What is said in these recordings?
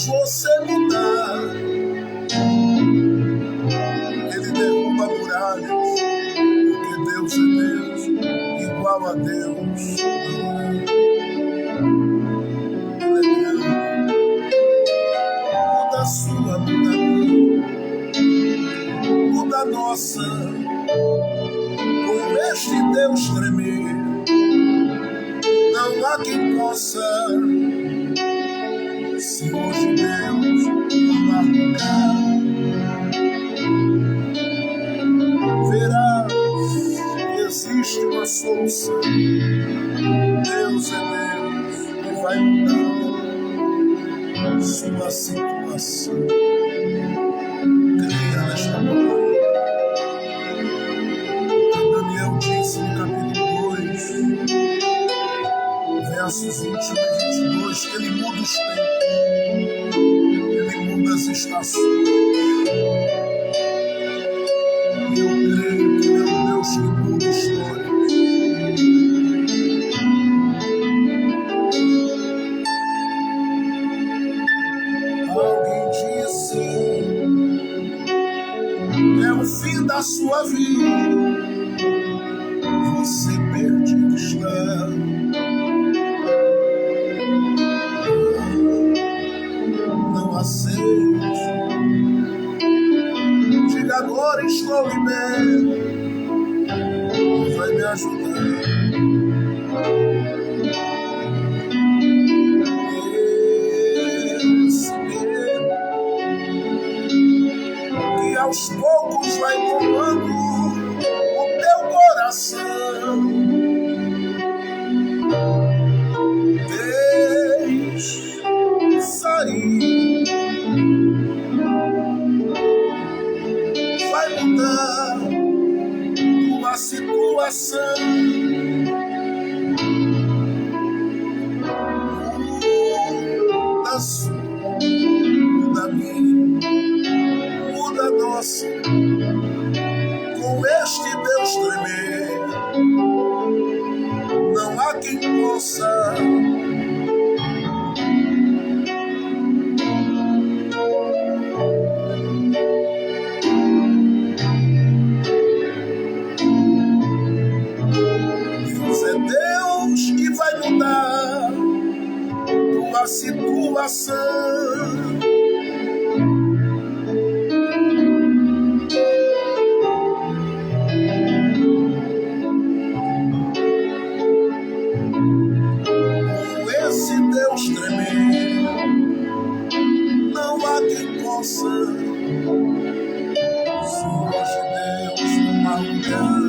você me dá. Ele derruba muralhas, porque Deus é Deus, igual a Deus. Ele é Deus. Muda a sua, muda a minha, muda a nossa. Com este Deus tremer, não há quem possa. Se hoje Deus amargar, verás que existe uma solução. Deus é Deus e vai mudar sua situação. Creia nesta manhã. Daniel disse no capítulo 2, versos 21 e 22, que ele muda os tempos, ele muda as estações. E eu creio que ele é um Deus que muda histórias. Alguém disse, é o fim da sua vida, você perdido está. Não aceite, diga agora estou liberto, vai me ajudar. Esse medo que aos poucos vai tomando o teu coração, deixe sair, vai mudar tua situação. Muda a sua, muda a minha, muda a nossa. Com este Deus tremer, não há quem possa. Deus é Deus que vai mudar tua situação. Deus tremer, não há quem possa. Se hoje Deus tomar lugar,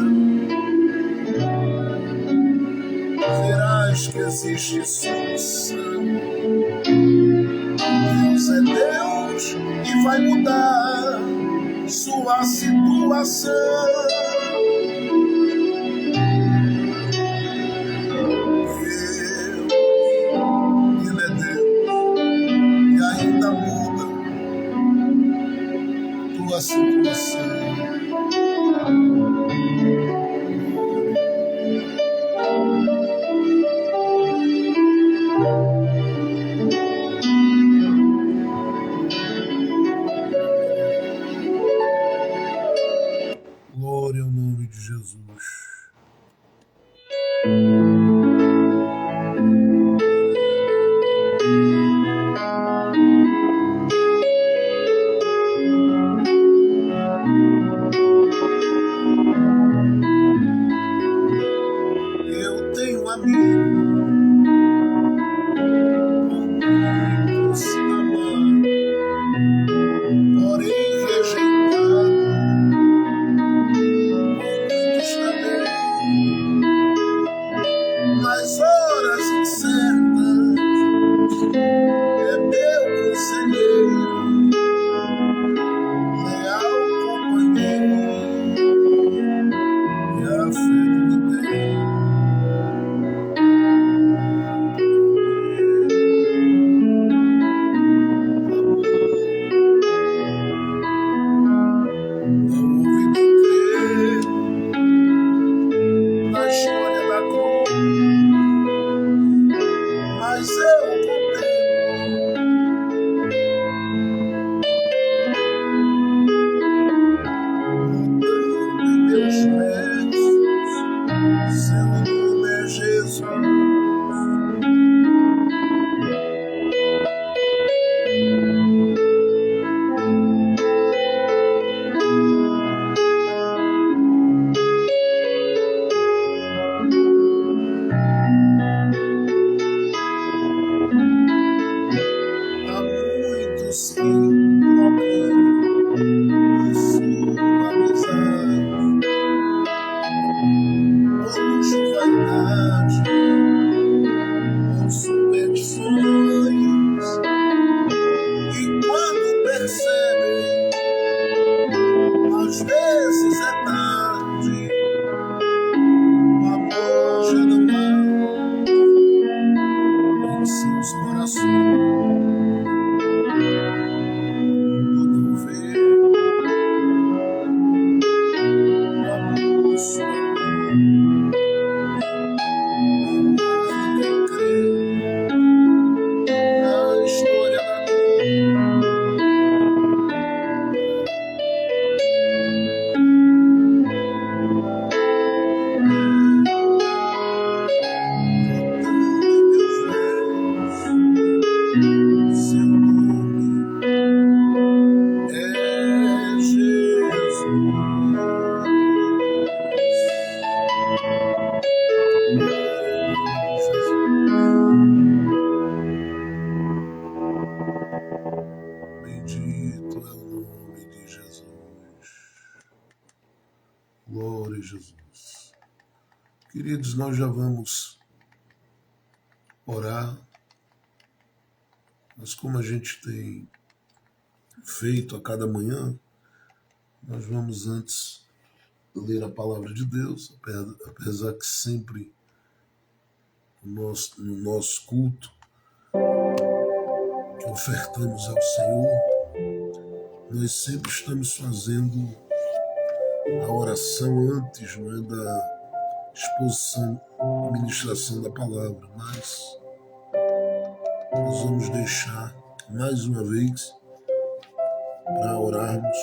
verás que existe solução. Deus é Deus e vai mudar sua situação. A situação. Glória ao nome de Jesus. Jesus. Queridos, nós já vamos orar, mas como a gente tem feito a cada manhã, nós vamos antes ler a palavra de Deus, apesar que sempre no nosso culto que ofertamos ao Senhor, nós sempre estamos fazendo a oração antes, não é, da exposição e ministração da palavra, mas nós vamos deixar mais uma vez para orarmos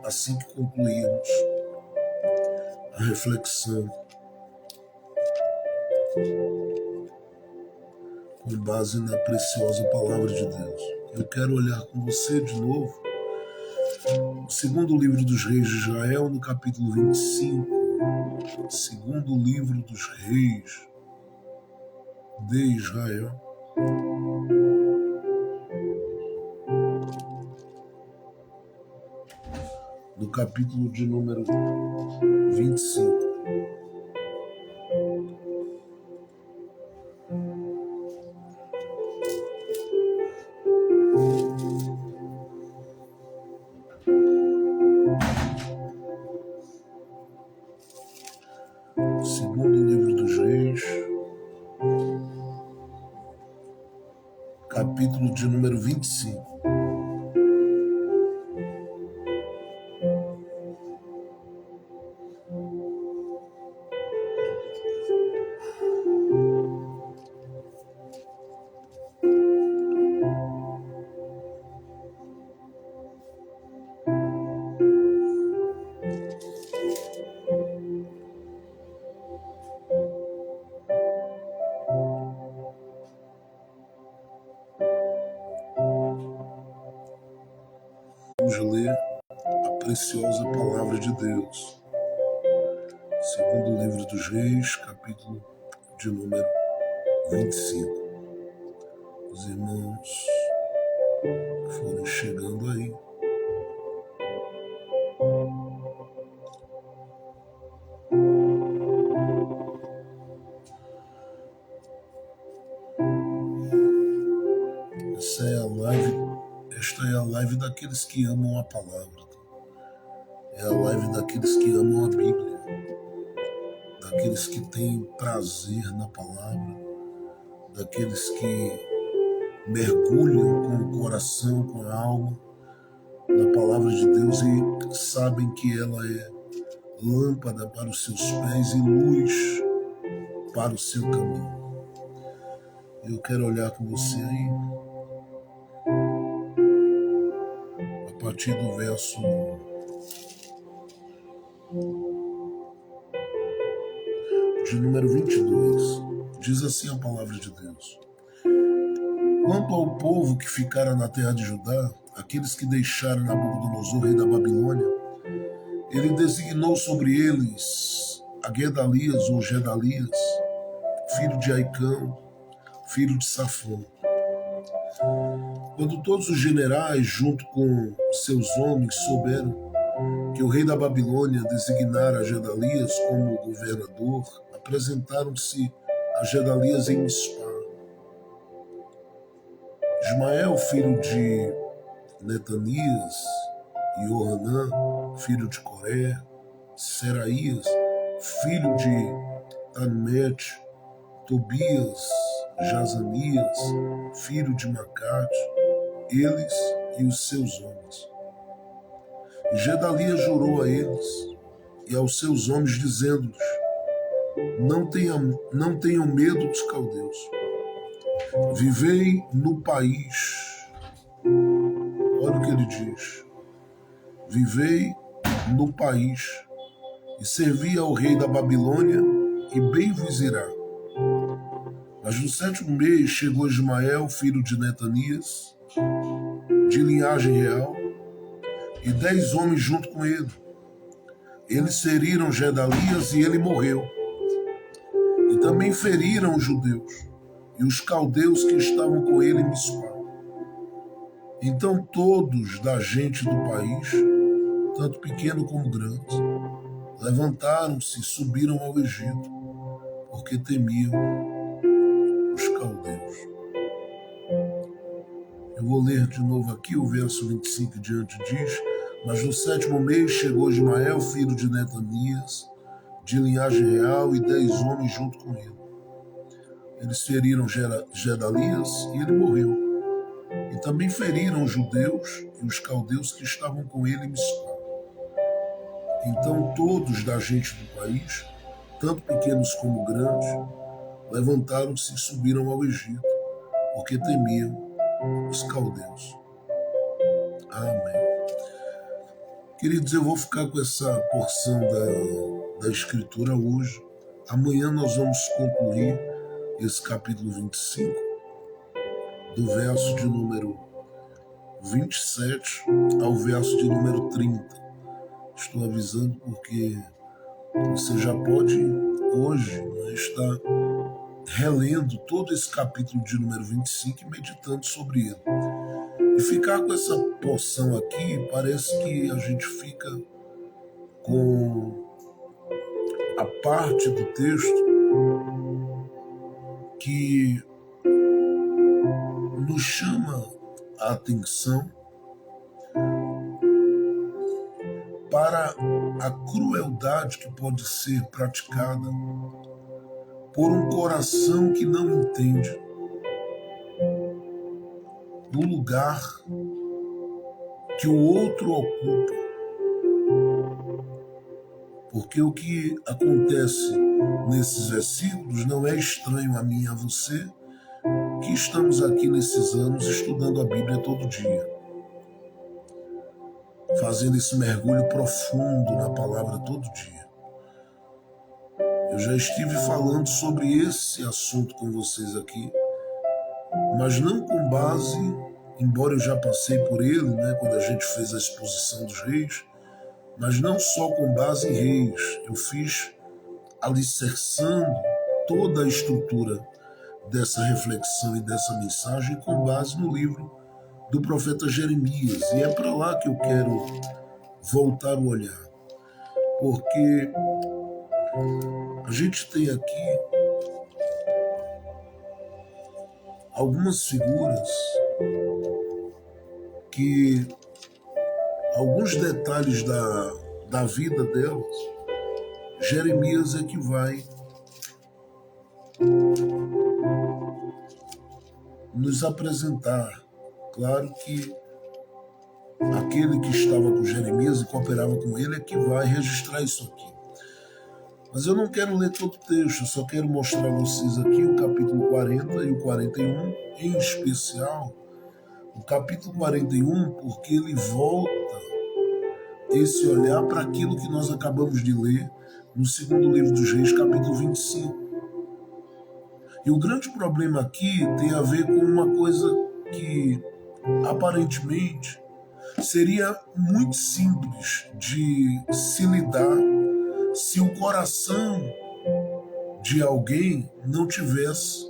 assim que concluirmos a reflexão com base na preciosa palavra de Deus. Eu quero olhar com você de novo o segundo livro dos reis de Israel, no capítulo 25. Segundo livro dos reis de Israel, no capítulo de número 25. Segundo livro dos reis, capítulo de número 25. Vamos ler a preciosa palavra de Deus. Segundo livro dos reis, capítulo de número 25. Os irmãos foram chegando aí. Esta é a live daqueles que amam a palavra. É a live daqueles que amam a Bíblia. Daqueles que têm prazer na palavra. Daqueles que mergulham com o coração, com a alma na palavra de Deus e sabem que ela é lâmpada para os seus pés e luz para o seu caminho. Eu quero olhar com você aí a partir do verso de número 22. Diz assim a palavra de Deus: quanto ao povo que ficara na terra de Judá, aqueles que deixaram Nabucodonosor, rei da Babilônia, ele designou sobre eles a Gedalias ou Gedalias, filho de Aicão, filho de Safão. Quando todos os generais, junto com seus homens, souberam que o rei da Babilônia designara Gedalias como governador, apresentaram-se a Gedalias em Mispá. Ismael, filho de Netanias, e Johanã, filho de Coré, Seraías, filho de Tanmete, Tobias, Jazanias, filho de Macate, eles e os seus homens. E Gedalias jurou a eles e aos seus homens, dizendo-lhes: não tenham medo dos caldeus. Vivei no país. Olha o que ele diz. Vivei no país e servi ao rei da Babilônia, e bem vos irá. Mas no 7º mês chegou Ismael, filho de Netanias, de linhagem real, e 10 homens junto com ele. Eles feriram Gedalias e ele morreu. E também feriram os judeus e os caldeus que estavam com ele em Mispá. Então todos da gente do país, tanto pequeno como grande, levantaram-se e subiram ao Egito, porque temiam os caldeus. Eu vou ler de novo aqui o verso 25 em diante diz: mas no 7º mês chegou Ismael, filho de Netanias, de linhagem real, e 10 homens junto com ele. Eles feriram Gedalias e ele morreu. E também feriram os judeus e os caldeus que estavam com ele em Mispá. Então todos da gente do país, tanto pequenos como grandes, levantaram-se e subiram ao Egito, porque temiam os caldeus. Amém. Queridos, eu vou ficar com essa porção da Escritura hoje. Amanhã nós vamos concluir esse capítulo 25, do verso de número 27 ao verso de número 30. Estou avisando porque você já pode hoje estar relendo todo esse capítulo de número 25 e meditando sobre ele. E ficar com essa porção aqui, parece que a gente fica com a parte do texto que nos chama a atenção para a crueldade que pode ser praticada por um coração que não entende do lugar que o outro ocupa. Porque o que acontece nesses versículos não é estranho a mim e a você, que estamos aqui nesses anos estudando a Bíblia todo dia, fazendo esse mergulho profundo na palavra todo dia. Eu já estive falando sobre esse assunto com vocês aqui, mas não com base, embora eu já passei por ele, quando a gente fez a exposição dos reis, mas não só com base em reis. Eu fiz alicerçando toda a estrutura dessa reflexão e dessa mensagem com base no livro do profeta Jeremias. E é para lá que eu quero voltar o olhar, porque a gente tem aqui algumas figuras que alguns detalhes da vida delas, Jeremias é que vai nos apresentar. Claro que aquele que estava com Jeremias e cooperava com ele é que vai registrar isso aqui. Mas eu não quero ler todo o texto, eu só quero mostrar a vocês aqui o capítulo 40 e o 41, em especial o capítulo 41, porque ele volta esse olhar para aquilo que nós acabamos de ler no 2º livro dos Reis, capítulo 25. E o grande problema aqui tem a ver com uma coisa que aparentemente seria muito simples de se lidar se o coração de alguém não tivesse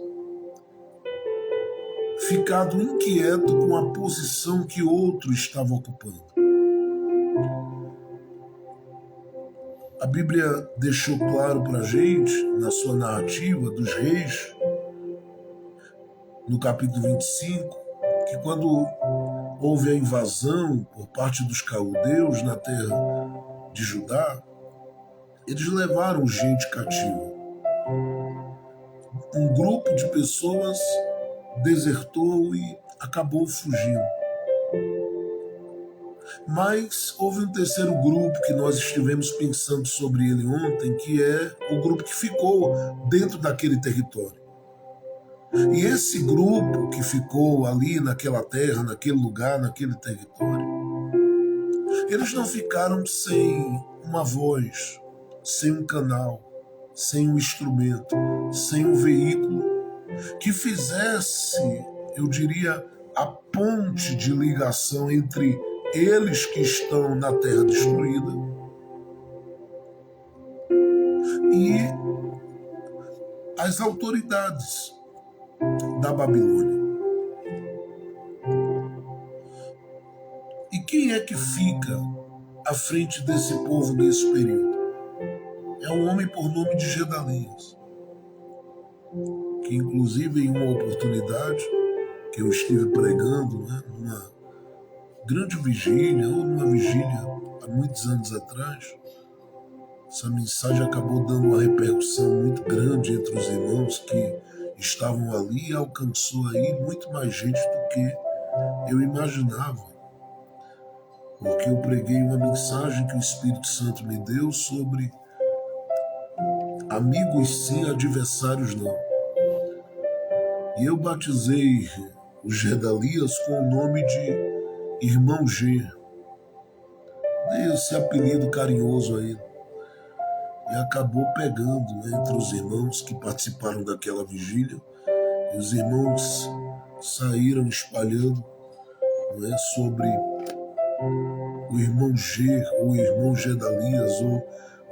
ficado inquieto com a posição que outro estava ocupando. A Bíblia deixou claro para a gente, na sua narrativa dos reis, no capítulo 25, que quando houve a invasão por parte dos caldeus na terra de Judá, eles levaram gente cativa. Um grupo de pessoas desertou e acabou fugindo. Mas houve um terceiro grupo que nós estivemos pensando sobre ele ontem, que é o grupo que ficou dentro daquele território. E esse grupo que ficou ali naquela terra, naquele lugar, naquele território, eles não ficaram sem uma voz, sem um canal, sem um instrumento, sem um veículo que fizesse, eu diria, a ponte de ligação entre eles que estão na terra destruída e as autoridades da Babilônia. E quem é que fica à frente desse povo nesse período? um homem por nome de Gedalias, que inclusive em uma oportunidade que eu estive pregando, né, numa grande vigília, ou numa vigília há muitos anos atrás, essa mensagem acabou dando uma repercussão muito grande entre os irmãos que estavam ali e alcançou aí muito mais gente do que eu imaginava, porque eu preguei uma mensagem que o Espírito Santo me deu sobre amigos sim, adversários não. E eu batizei o Gedalias com o nome de Irmão G. Dei esse apelido carinhoso a ele. E acabou pegando, né, entre os irmãos que participaram daquela vigília. E os irmãos saíram espalhando, né, sobre o irmão G, ou o irmão Gedalias, ou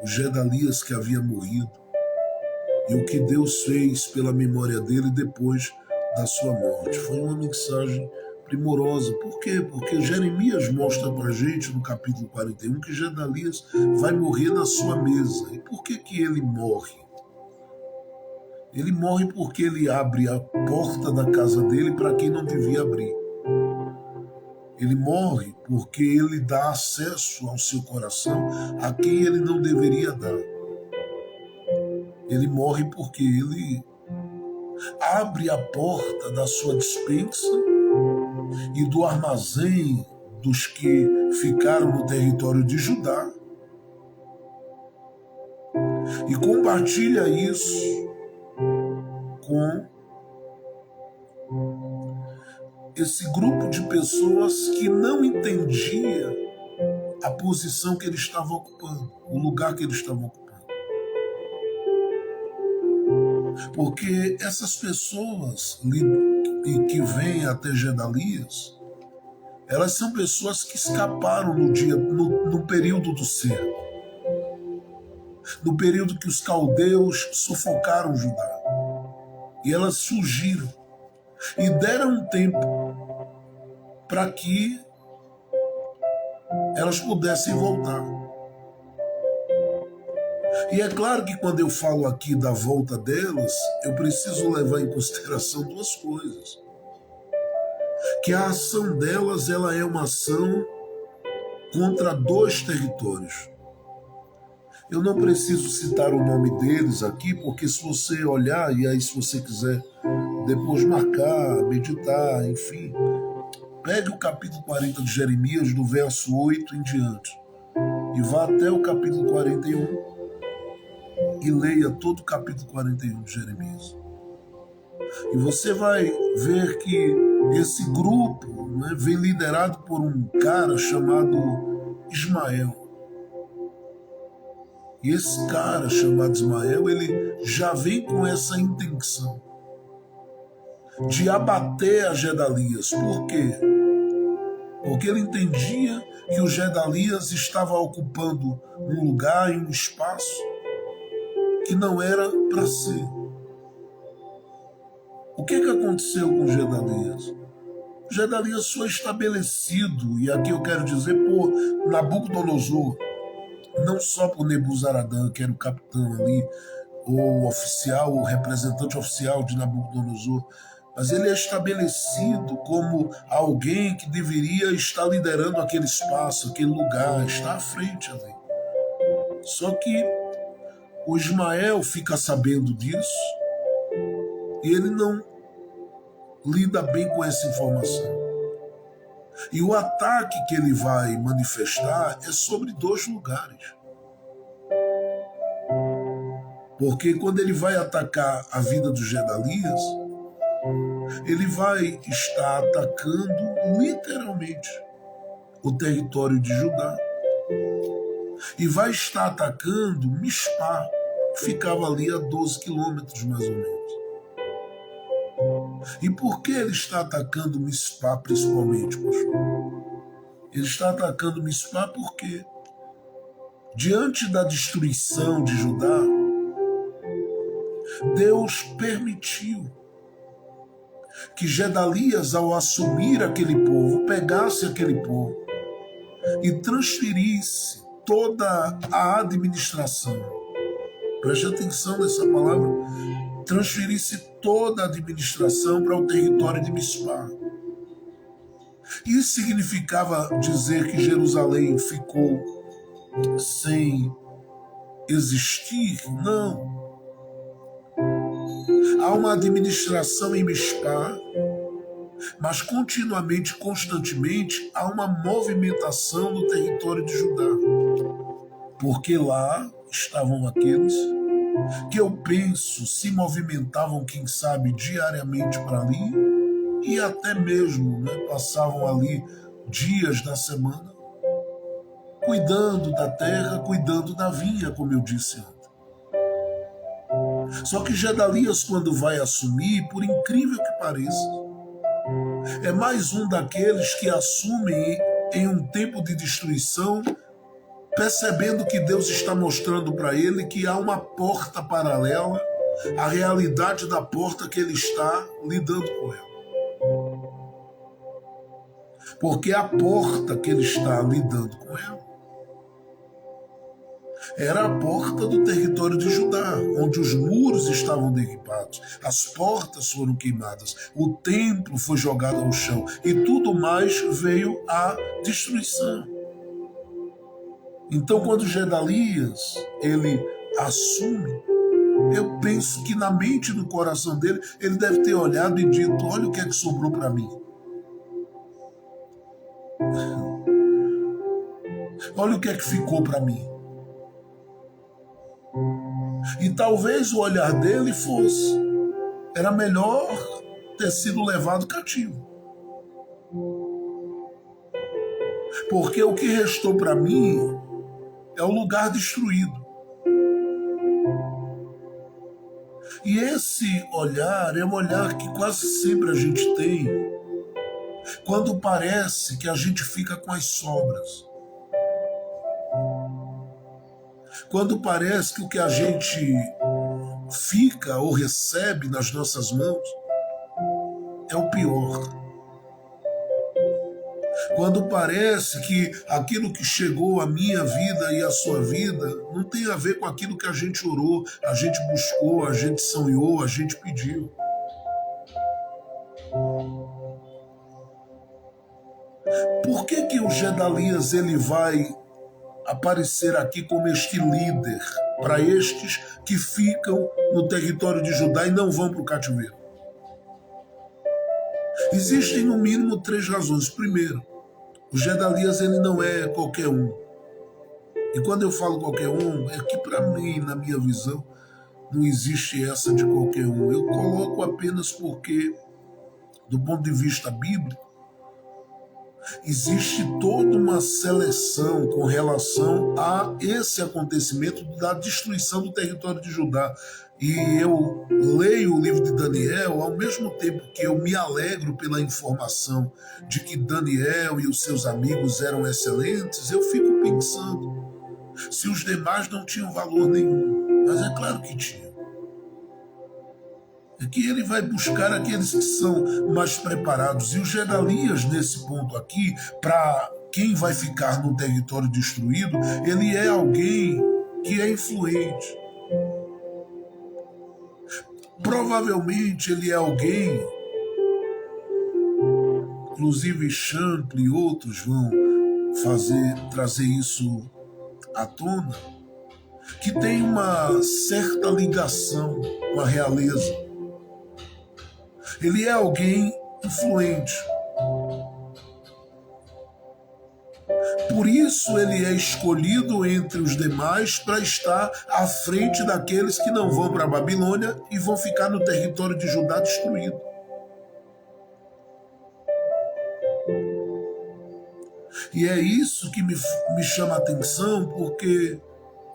o Gedalias que havia morrido. E o que Deus fez pela memória dele depois da sua morte. Foi uma mensagem primorosa. Por quê? Porque Jeremias mostra para a gente no capítulo 41 que Gedalias vai morrer na sua mesa. E por que ele morre? Ele morre porque ele abre a porta da casa dele para quem não devia abrir. Ele morre porque ele dá acesso ao seu coração a quem ele não deveria dar. Ele morre porque ele abre a porta da sua despensa e do armazém dos que ficaram no território de Judá e compartilha isso com esse grupo de pessoas que não entendia a posição que ele estava ocupando, o lugar que ele estava ocupando. Porque essas pessoas que vêm até Gedalias, elas são pessoas que escaparam no período do cerco, no período que os caldeus sufocaram Judá. E elas fugiram e deram um tempo para que elas pudessem voltar. E é claro que quando eu falo aqui da volta delas, eu preciso levar em consideração duas coisas. Que a ação delas, ela é uma ação contra dois territórios. Eu não preciso citar o nome deles aqui, porque se você olhar, e aí se você quiser depois marcar, meditar, enfim, pegue o capítulo 40 de Jeremias, do verso 8 em diante, e vá até o capítulo 41, e leia todo o capítulo 41 de Jeremias. E você vai ver que esse grupo, né, vem liderado por um cara chamado Ismael. E esse cara chamado Ismael, ele já vem com essa intenção de abater a Gedalias. Por quê? Porque ele entendia que o Gedalias estava ocupando um lugar e um espaço que não era para ser. O que aconteceu com Gedalias? Gedalias foi estabelecido, e aqui eu quero dizer por Nabucodonosor, não só por Nebuzaradã, que era o capitão ali, ou oficial, ou representante oficial de Nabucodonosor, mas ele é estabelecido como alguém que deveria estar liderando aquele espaço, aquele lugar, estar à frente ali. Só que o Ismael fica sabendo disso e ele não lida bem com essa informação. E o ataque que ele vai manifestar é sobre dois lugares. Porque quando ele vai atacar a vida do Gedalias, ele vai estar atacando literalmente o território de Judá. E vai estar atacando Mispá, que ficava ali a 12 quilômetros mais ou menos. E por que ele está atacando Mispá principalmente, pastor? Ele está atacando Mispá porque, diante da destruição de Judá, Deus permitiu que Gedalias, ao assumir aquele povo, pegasse aquele povo e transferisse toda a administração preste atenção nessa palavra, transferisse toda a administração para o território de Mispá. Isso significava dizer que Jerusalém ficou sem existir? Não. Há uma administração em Mispá, mas continuamente, constantemente, há uma movimentação no território de Judá. Porque lá estavam aqueles que eu penso se movimentavam, quem sabe, diariamente para ali, e até mesmo passavam ali dias da semana, cuidando da terra, cuidando da vinha, como eu disse antes. Só que Gedalias, quando vai assumir, por incrível que pareça, é mais um daqueles que assumem em um tempo de destruição, percebendo que Deus está mostrando para ele que há uma porta paralela à realidade da porta que ele está lidando com ela. Porque a porta que ele está lidando com ela era a porta do território de Judá, onde os muros estavam derribados, as portas foram queimadas, o templo foi jogado ao chão e tudo mais veio à destruição. Então, quando Gedalias ele assume, eu penso que na mente e no coração dele, ele deve ter olhado e dito: olha o que é que sobrou para mim. Olha o que é que ficou para mim. E talvez o olhar dele fosse: era melhor ter sido levado cativo. Porque o que restou para mim é o lugar destruído. E esse olhar é um olhar que quase sempre a gente tem quando parece que a gente fica com as sobras. Quando parece que o que a gente fica ou recebe nas nossas mãos é o pior. Quando parece que aquilo que chegou à minha vida e à sua vida não tem a ver com aquilo que a gente orou, a gente buscou, a gente sonhou, a gente pediu. Por que o Gedalias ele vai aparecer aqui como este líder para estes que ficam no território de Judá e não vão para o cativeiro? Existem no mínimo 3 razões. Primeiro, o Gedalias ele não é qualquer um. E quando eu falo qualquer um, é que para mim, na minha visão, não existe essa de qualquer um. Eu coloco apenas porque, do ponto de vista bíblico, existe toda uma seleção com relação a esse acontecimento da destruição do território de Judá. E eu leio o livro de Daniel, ao mesmo tempo que eu me alegro pela informação de que Daniel e os seus amigos eram excelentes, eu fico pensando se os demais não tinham valor nenhum. Mas é claro que tinham. É que ele vai buscar aqueles que são mais preparados. E o Gedalias, nesse ponto aqui, para quem vai ficar no território destruído, ele é alguém que é influente. Provavelmente ele é alguém, inclusive Champlin e outros vão trazer isso à tona, que tem uma certa ligação com a realeza. Ele é alguém influente. Por isso ele é escolhido entre os demais para estar à frente daqueles que não vão para a Babilônia e vão ficar no território de Judá destruído. E é isso que me chama a atenção, porque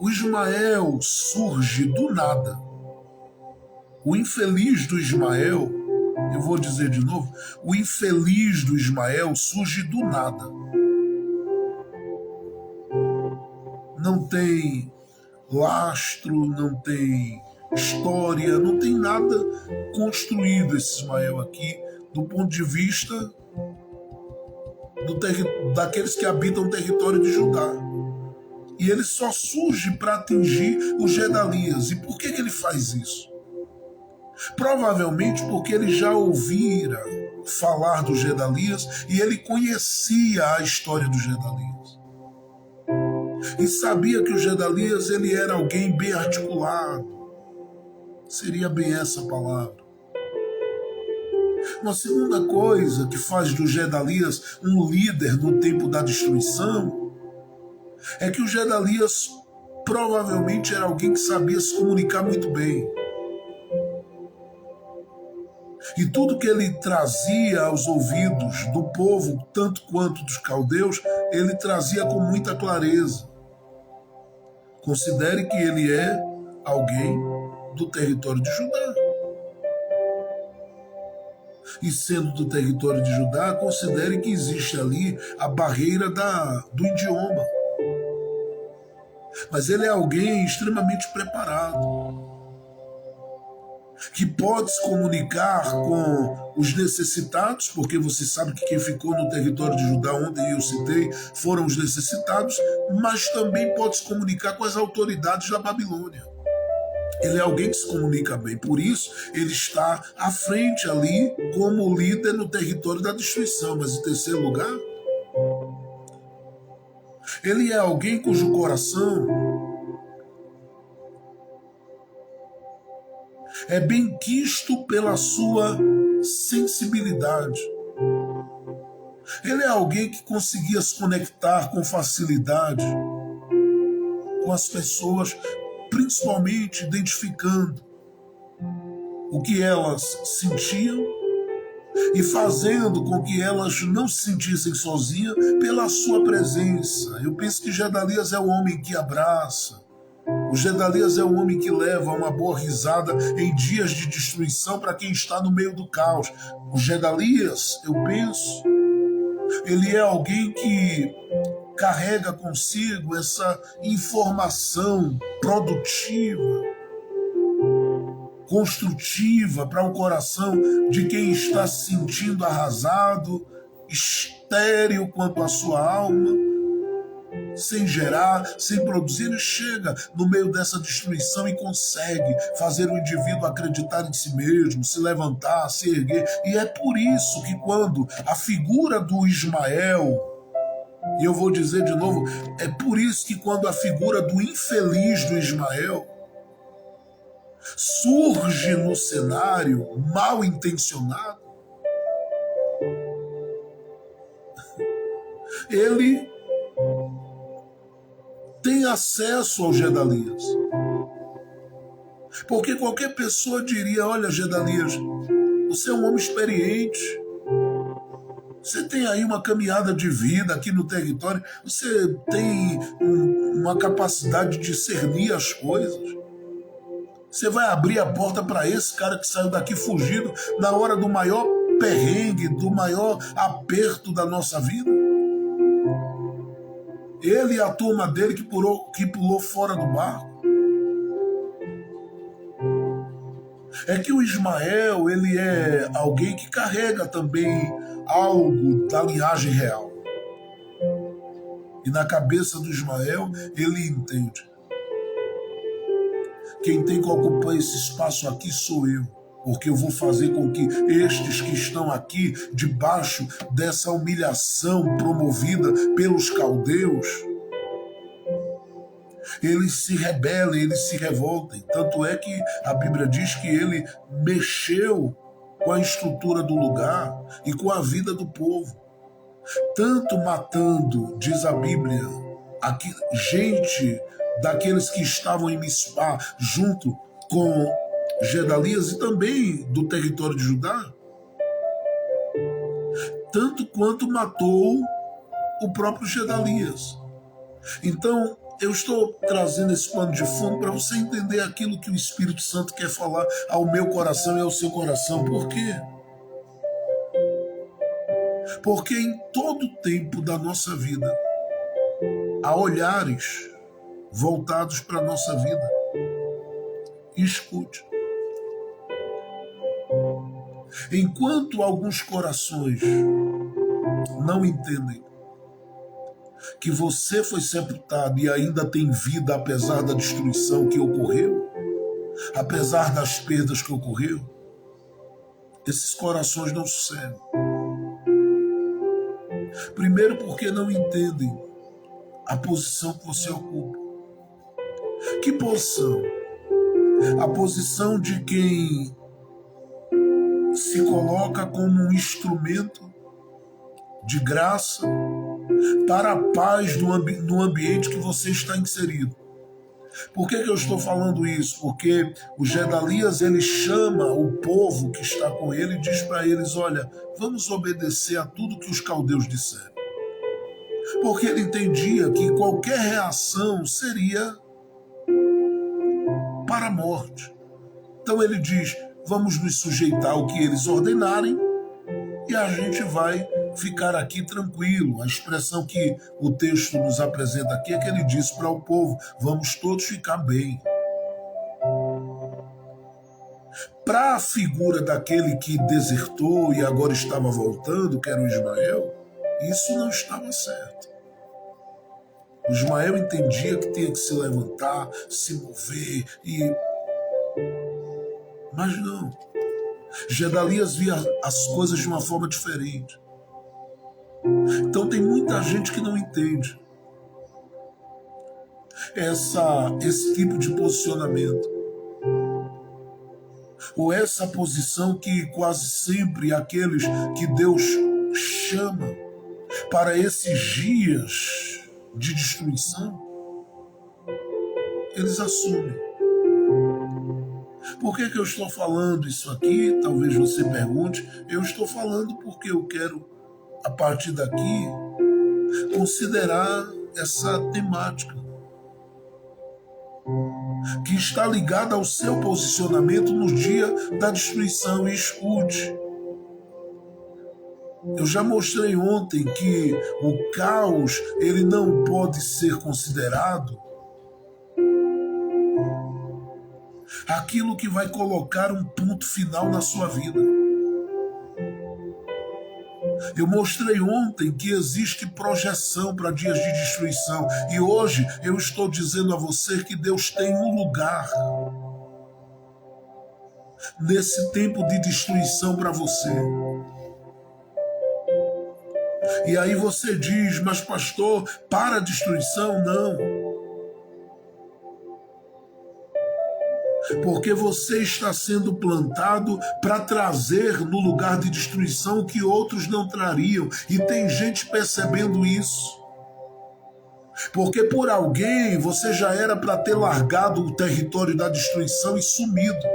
o Ismael surge do nada. O infeliz do Ismael, eu vou dizer de novo, o infeliz do Ismael surge do nada. Não tem lastro, não tem história, não tem nada construído esse Ismael aqui, do ponto de vista daqueles que habitam o território de Judá. E ele só surge para atingir os Gedalias. E por que ele faz isso? Provavelmente porque ele já ouvira falar dos Gedalias e ele conhecia a história dos Gedalias. E sabia que o Gedalias ele era alguém bem articulado. Seria bem essa palavra. Uma segunda coisa que faz do Gedalias um líder no tempo da destruição é que o Gedalias provavelmente era alguém que sabia se comunicar muito bem. E tudo que ele trazia aos ouvidos do povo, tanto quanto dos caldeus, ele trazia com muita clareza. Considere que ele é alguém do território de Judá. E sendo do território de Judá, considere que existe ali a barreira do idioma. Mas ele é alguém extremamente preparado, que pode se comunicar com os necessitados, porque você sabe que quem ficou no território de Judá, onde eu citei, foram os necessitados, mas também pode se comunicar com as autoridades da Babilônia. Ele é alguém que se comunica bem, por isso ele está à frente ali como líder no território da destruição. Mas em terceiro lugar, ele é alguém cujo coração é bem quisto pela sua sensibilidade. Ele é alguém que conseguia se conectar com facilidade com as pessoas, principalmente identificando o que elas sentiam e fazendo com que elas não se sentissem sozinhas pela sua presença. Eu penso que Gedalias é o homem que abraça. O Gedalias é o homem que leva uma boa risada em dias de destruição para quem está no meio do caos. O Gedalias, eu penso, ele é alguém que carrega consigo essa informação produtiva, construtiva para o coração de quem está se sentindo arrasado, estéril quanto à sua alma, sem gerar, sem produzir. Ele chega no meio dessa destruição e consegue fazer o indivíduo acreditar em si mesmo, se levantar, se erguer. E é por isso que quando a figura do Ismael, e eu vou dizer de novo, é por isso que quando a figura do infeliz do Ismael surge no cenário mal intencionado, ele tem acesso ao Gedalias. Porque qualquer pessoa diria: olha, Gedalias, você é um homem experiente, você tem aí uma caminhada de vida aqui no território, você tem uma capacidade de discernir as coisas. Você vai abrir a porta para esse cara que saiu daqui fugido na hora do maior perrengue, do maior aperto da nossa vida? Ele e a turma dele que pulou fora do barco. É que o Ismael, ele é alguém que carrega também algo da linhagem real. E na cabeça do Ismael, ele entende: quem tem que ocupar esse espaço aqui sou eu, porque eu vou fazer com que estes que estão aqui, debaixo dessa humilhação promovida pelos caldeus, eles se rebelem, eles se revoltem. Tanto é que a Bíblia diz que ele mexeu com a estrutura do lugar e com a vida do povo. Tanto matando, diz a Bíblia, aqui, gente daqueles que estavam em Mispá, junto com Gedalias e também do território de Judá, tanto quanto matou o próprio Gedalias. Então, eu estou trazendo esse pano de fundo para você entender aquilo que o Espírito Santo quer falar ao meu coração e ao seu coração. Por quê? Porque em todo o tempo da nossa vida há olhares voltados para a nossa vida. Escute. Enquanto alguns corações não entendem que você foi sepultado e ainda tem vida apesar da destruição que ocorreu, apesar das perdas que ocorreu, esses corações não sossegam. Primeiro porque não entendem a posição que você ocupa. Que posição? A posição de quem se coloca como um instrumento de graça para a paz no ambiente que você está inserido. Por que eu estou falando isso? Porque o Gedalias, ele chama o povo que está com ele e diz para eles: olha, vamos obedecer a tudo que os caldeus disseram. Porque ele entendia que qualquer reação seria para a morte. Então ele diz: vamos nos sujeitar ao que eles ordenarem e a gente vai ficar aqui tranquilo. A expressão que o texto nos apresenta aqui é que ele disse para o povo: vamos todos ficar bem. Para a figura daquele que desertou e agora estava voltando, que era o Ismael, isso não estava certo. O Ismael entendia que tinha que se levantar, se mover, mas não. Gedalias via as coisas de uma forma diferente. Então tem muita gente que não entende esse tipo de posicionamento, ou essa posição que quase sempre aqueles que Deus chama para esses dias de destruição, eles assumem. Por que eu estou falando isso aqui? Talvez você pergunte. Eu estou falando porque eu quero, a partir daqui, considerar essa temática que está ligada ao seu posicionamento no dia da destruição. E escute, eu já mostrei ontem que o caos, ele não pode ser considerado aquilo que vai colocar um ponto final na sua vida. Eu mostrei ontem que existe projeção para dias de destruição. E hoje eu estou dizendo a você que Deus tem um lugar nesse tempo de destruição para você. E aí você diz: mas pastor, para a destruição? Não. Porque você está sendo plantado para trazer no lugar de destruição o que outros não trariam. E tem gente percebendo isso. Porque por alguém você já era para ter largado o território da destruição e sumido.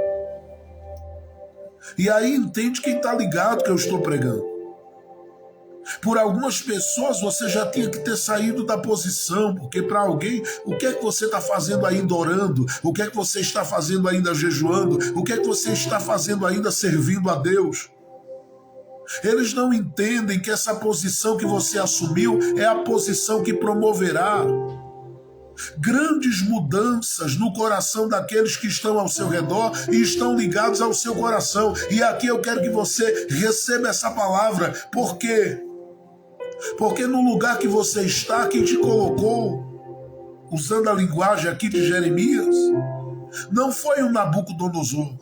E aí entende quem está ligado que eu estou pregando. Por algumas pessoas você já tinha que ter saído da posição, porque para alguém, o que é que você está fazendo ainda orando? O que é que você está fazendo ainda jejuando? O que é que você está fazendo ainda servindo a Deus? Eles não entendem que essa posição que você assumiu é a posição que promoverá grandes mudanças no coração daqueles que estão ao seu redor e estão ligados ao seu coração. E aqui eu quero que você receba essa palavra. Por quê? Porque no lugar que você está, quem te colocou, usando a linguagem aqui de Jeremias, não foi o Nabucodonosor.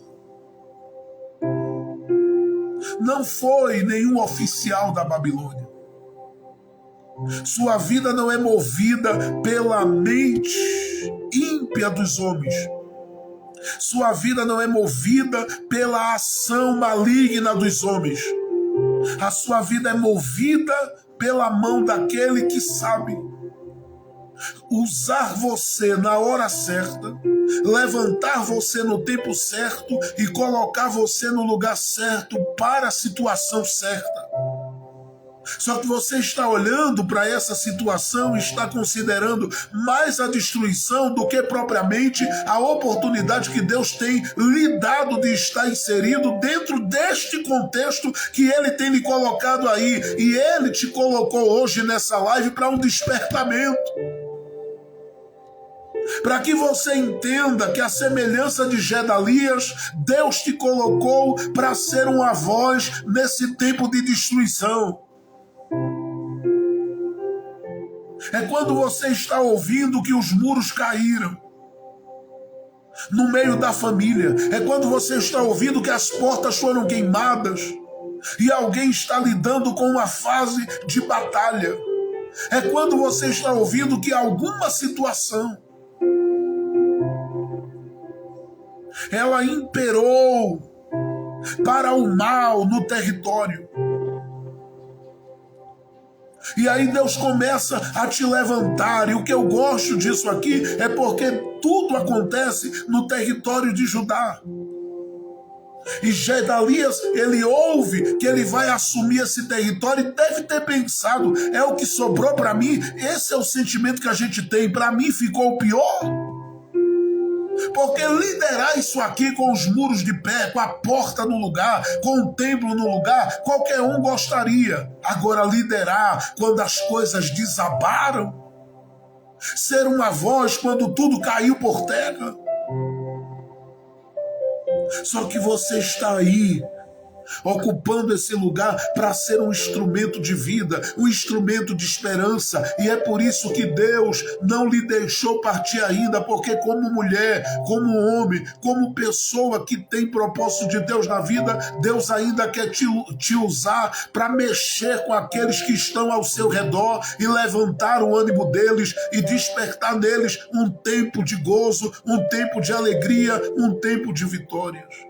Não foi nenhum oficial da Babilônia. Sua vida não é movida pela mente ímpia dos homens. Sua vida não é movida pela ação maligna dos homens. A sua vida é movida pela mão daquele que sabe usar você na hora certa, levantar você no tempo certo e colocar você no lugar certo para a situação certa. Só que você está olhando para essa situação e está considerando mais a destruição do que propriamente a oportunidade que Deus tem lhe dado de estar inserido dentro deste contexto que Ele tem lhe colocado aí. E Ele te colocou hoje nessa live para um despertamento. Para que você entenda que a semelhança de Gedalias, Deus te colocou para ser uma voz nesse tempo de destruição. É quando você está ouvindo que os muros caíram no meio da família. É quando você está ouvindo que as portas foram queimadas e alguém está lidando com uma fase de batalha. É quando você está ouvindo que alguma situação ela imperou para o mal no território. E aí Deus começa a te levantar. E o que eu gosto disso aqui é porque tudo acontece no território de Judá. E Gedalias, ele ouve que ele vai assumir esse território e deve ter pensado, é o que sobrou para mim? Esse é o sentimento que a gente tem. Para mim ficou pior. Porque liderar isso aqui com os muros de pé, com a porta no lugar, com o templo no lugar, qualquer um gostaria. Agora liderar quando as coisas desabaram, ser uma voz quando tudo caiu por terra. Só que você está aí, ocupando esse lugar para ser um instrumento de vida, um instrumento de esperança. E é por isso que Deus não lhe deixou partir ainda, porque como mulher, como homem, como pessoa que tem propósito de Deus na vida, Deus ainda quer te usar para mexer com aqueles que estão ao seu redor e levantar o ânimo deles e despertar neles um tempo de gozo, um tempo de alegria, um tempo de vitórias.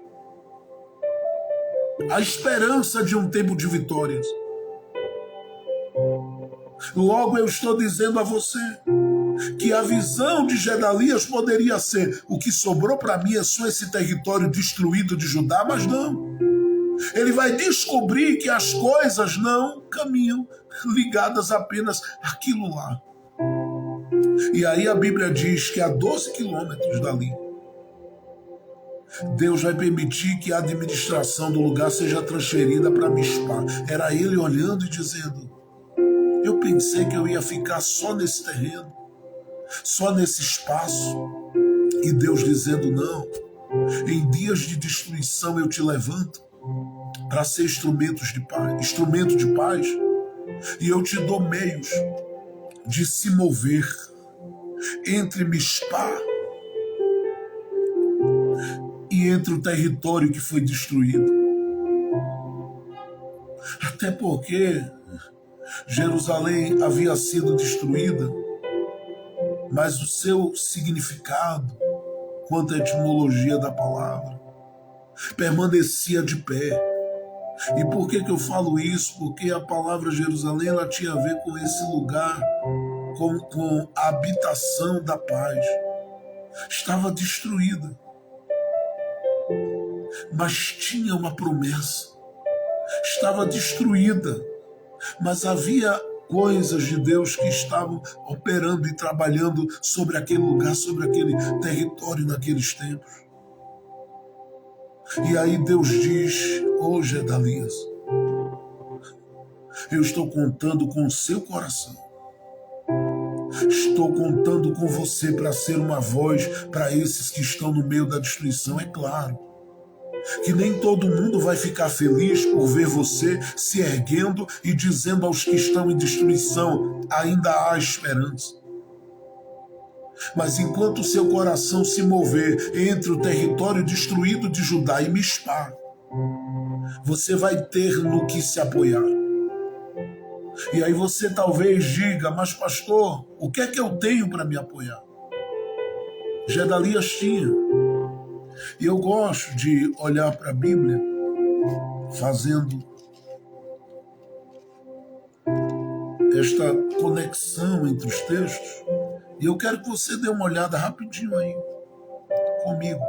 A esperança de um tempo de vitórias. Logo eu estou dizendo a você que a visão de Gedalias poderia ser: o que sobrou para mim é só esse território destruído de Judá, mas não. Ele vai descobrir que as coisas não caminham ligadas apenas àquilo lá. E aí a Bíblia diz que a 12 quilômetros dali, Deus vai permitir que a administração do lugar seja transferida para Mispá. Era ele olhando e dizendo: eu pensei que eu ia ficar só nesse terreno, só nesse espaço. E Deus dizendo: não, em dias de destruição eu te levanto para ser instrumento de paz, e eu te dou meios de se mover entre Mispá e entre o território que foi destruído. Até porque Jerusalém havia sido destruída, mas o seu significado, quanto à etimologia da palavra, permanecia de pé. E por que eu falo isso? Porque a palavra Jerusalém ela tinha a ver com esse lugar, com a habitação da paz. Estava destruída, mas tinha uma promessa. Estava destruída, mas havia coisas de Deus que estavam operando e trabalhando sobre aquele lugar, sobre aquele território naqueles tempos. E aí Deus diz: ô Gedalias, eu estou contando com o seu coração. Estou contando com você para ser uma voz para esses que estão no meio da destruição. É claro que nem todo mundo vai ficar feliz por ver você se erguendo e dizendo aos que estão em destruição: ainda há esperança. Mas enquanto o seu coração se mover entre o território destruído de Judá e Mispá, você vai ter no que se apoiar. E aí você talvez diga: mas pastor, o que é que eu tenho para me apoiar? Gedalias tinha. E eu gosto de olhar para a Bíblia fazendo esta conexão entre os textos. E eu quero que você dê uma olhada rapidinho aí comigo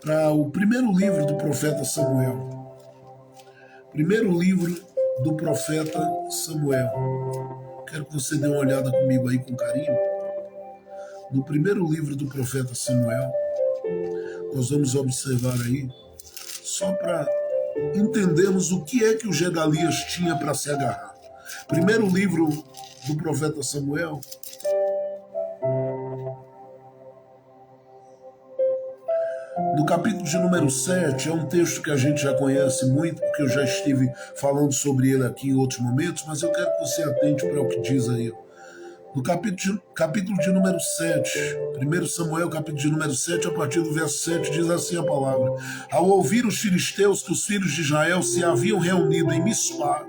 para o primeiro livro do profeta Samuel. Primeiro livro do profeta Samuel. Quero que você dê uma olhada comigo aí com carinho. No primeiro livro do profeta Samuel, nós vamos observar aí, só para entendermos o que é que o Gedalias tinha para se agarrar. Primeiro livro do profeta Samuel, No capítulo de número 7, é um texto que a gente já conhece muito, porque eu já estive falando sobre ele aqui em outros momentos, mas eu quero que você atente para o que diz aí. No capítulo de número 7, 1 Samuel, capítulo de número 7, a partir do verso 7, diz assim a palavra: Ao ouvir os filisteus que os filhos de Israel se haviam reunido em Mispá,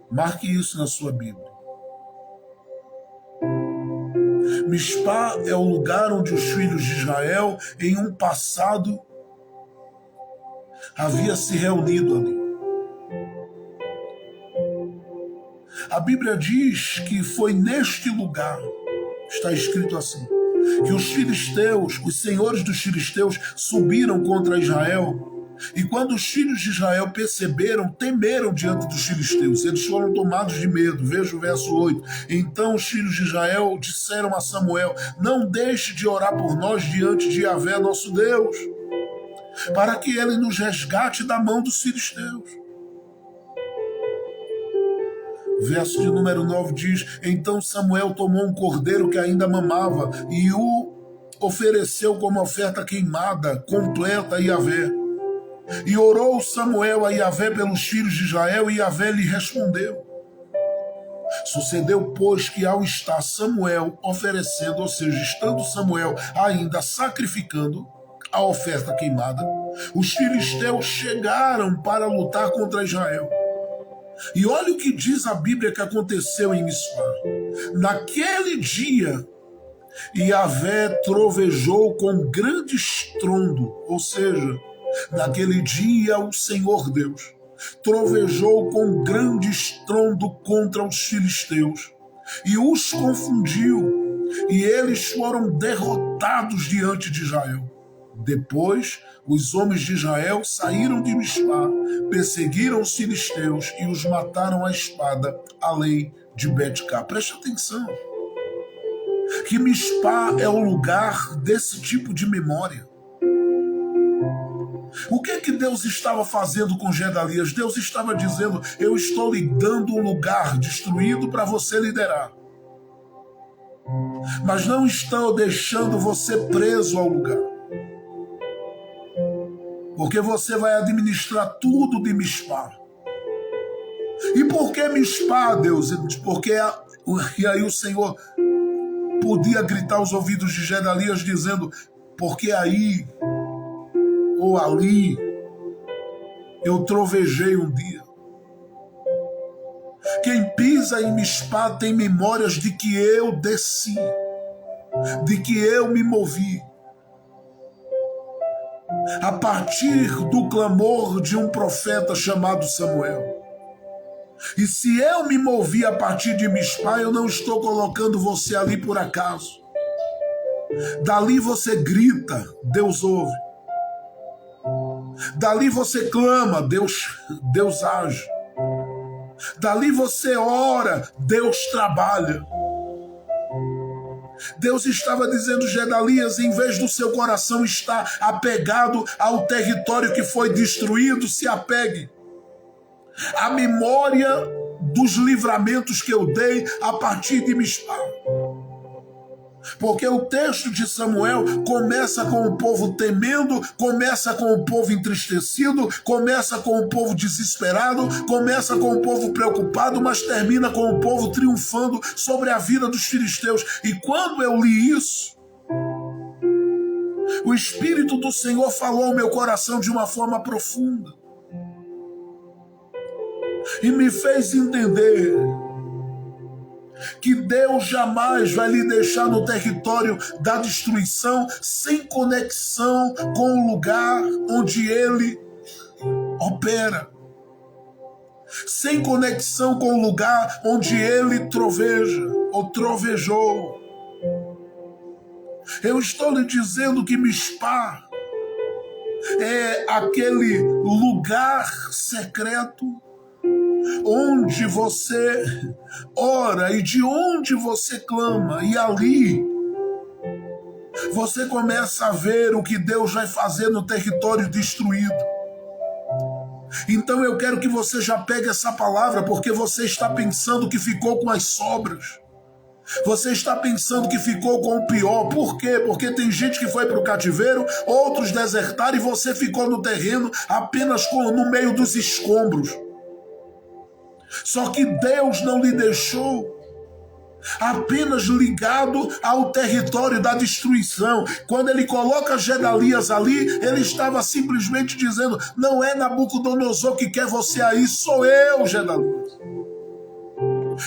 marque isso na sua Bíblia. Mispá é o lugar onde os filhos de Israel, em um passado, havia se reunido ali. A Bíblia diz que foi neste lugar, está escrito assim, que os filisteus, os senhores dos filisteus, subiram contra Israel. E quando os filhos de Israel perceberam, temeram diante dos filisteus. Eles foram tomados de medo. Veja o verso 8. Então os filhos de Israel disseram a Samuel: Não deixe de orar por nós diante de Yahvé, nosso Deus, para que ele nos resgate da mão dos filisteus. Verso de número 9 diz: Então Samuel tomou um cordeiro que ainda mamava e o ofereceu como oferta queimada, completa a Yahvé. E orou Samuel a Yahvé pelos filhos de Israel, e Yahvé lhe respondeu. Sucedeu, pois, que ao estar Samuel oferecendo, ou seja, estando Samuel ainda sacrificando a oferta queimada, os filisteus chegaram para lutar contra Israel. E olha o que diz a Bíblia que aconteceu em Mispá. Naquele dia, Yahvé trovejou com grande estrondo, ou seja, naquele dia o Senhor Deus trovejou com grande estrondo contra os filisteus e os confundiu, e eles foram derrotados diante de Israel. Depois, os homens de Israel saíram de Mispá, perseguiram os filisteus e os mataram à espada, além de Bet-cá. Preste atenção, que Mispá é o lugar desse tipo de memória. O que Deus estava fazendo com Gedalias? Deus estava dizendo: eu estou lhe dando um lugar destruído para você liderar, mas não estou deixando você preso ao lugar, porque você vai administrar tudo de Mispá. E por que Mispá, Deus? Porque e aí o Senhor podia gritar aos ouvidos de Gedalias dizendo: porque aí ou ali eu trovejei um dia. Quem pisa em Mispá tem memórias de que eu desci, de que eu me movi. A partir do clamor de um profeta chamado Samuel. E se eu me movi a partir de Mispá, eu não estou colocando você ali por acaso. Dali você grita, Deus ouve. Dali você clama, Deus age. Dali você ora, Deus trabalha. Deus estava dizendo: Gedalias, em vez do seu coração estar apegado ao território que foi destruído, se apegue à memória dos livramentos que eu dei a partir de Mispá. Porque o texto de Samuel começa com o povo temendo, começa com o povo entristecido, começa com o povo desesperado, começa com o povo preocupado, mas termina com o povo triunfando sobre a vida dos filisteus. E quando eu li isso, o Espírito do Senhor falou ao meu coração de uma forma profunda e me fez entender que Deus jamais vai lhe deixar no território da destruição sem conexão com o lugar onde Ele opera, sem conexão com o lugar onde Ele troveja ou trovejou. Eu estou lhe dizendo que Mispá é aquele lugar secreto onde você ora e de onde você clama, e ali você começa a ver o que Deus vai fazer no território destruído. Então eu quero que você já pegue essa palavra, porque você está pensando que ficou com as sobras. Você está pensando que ficou com o pior. Por quê? Porque tem gente que foi para o cativeiro, outros desertaram e você ficou no terreno apenas no meio dos escombros. Só que Deus não lhe deixou apenas ligado ao território da destruição. Quando ele coloca Gedalias ali, ele estava simplesmente dizendo: não é Nabucodonosor que quer você aí, sou eu, Gedalias.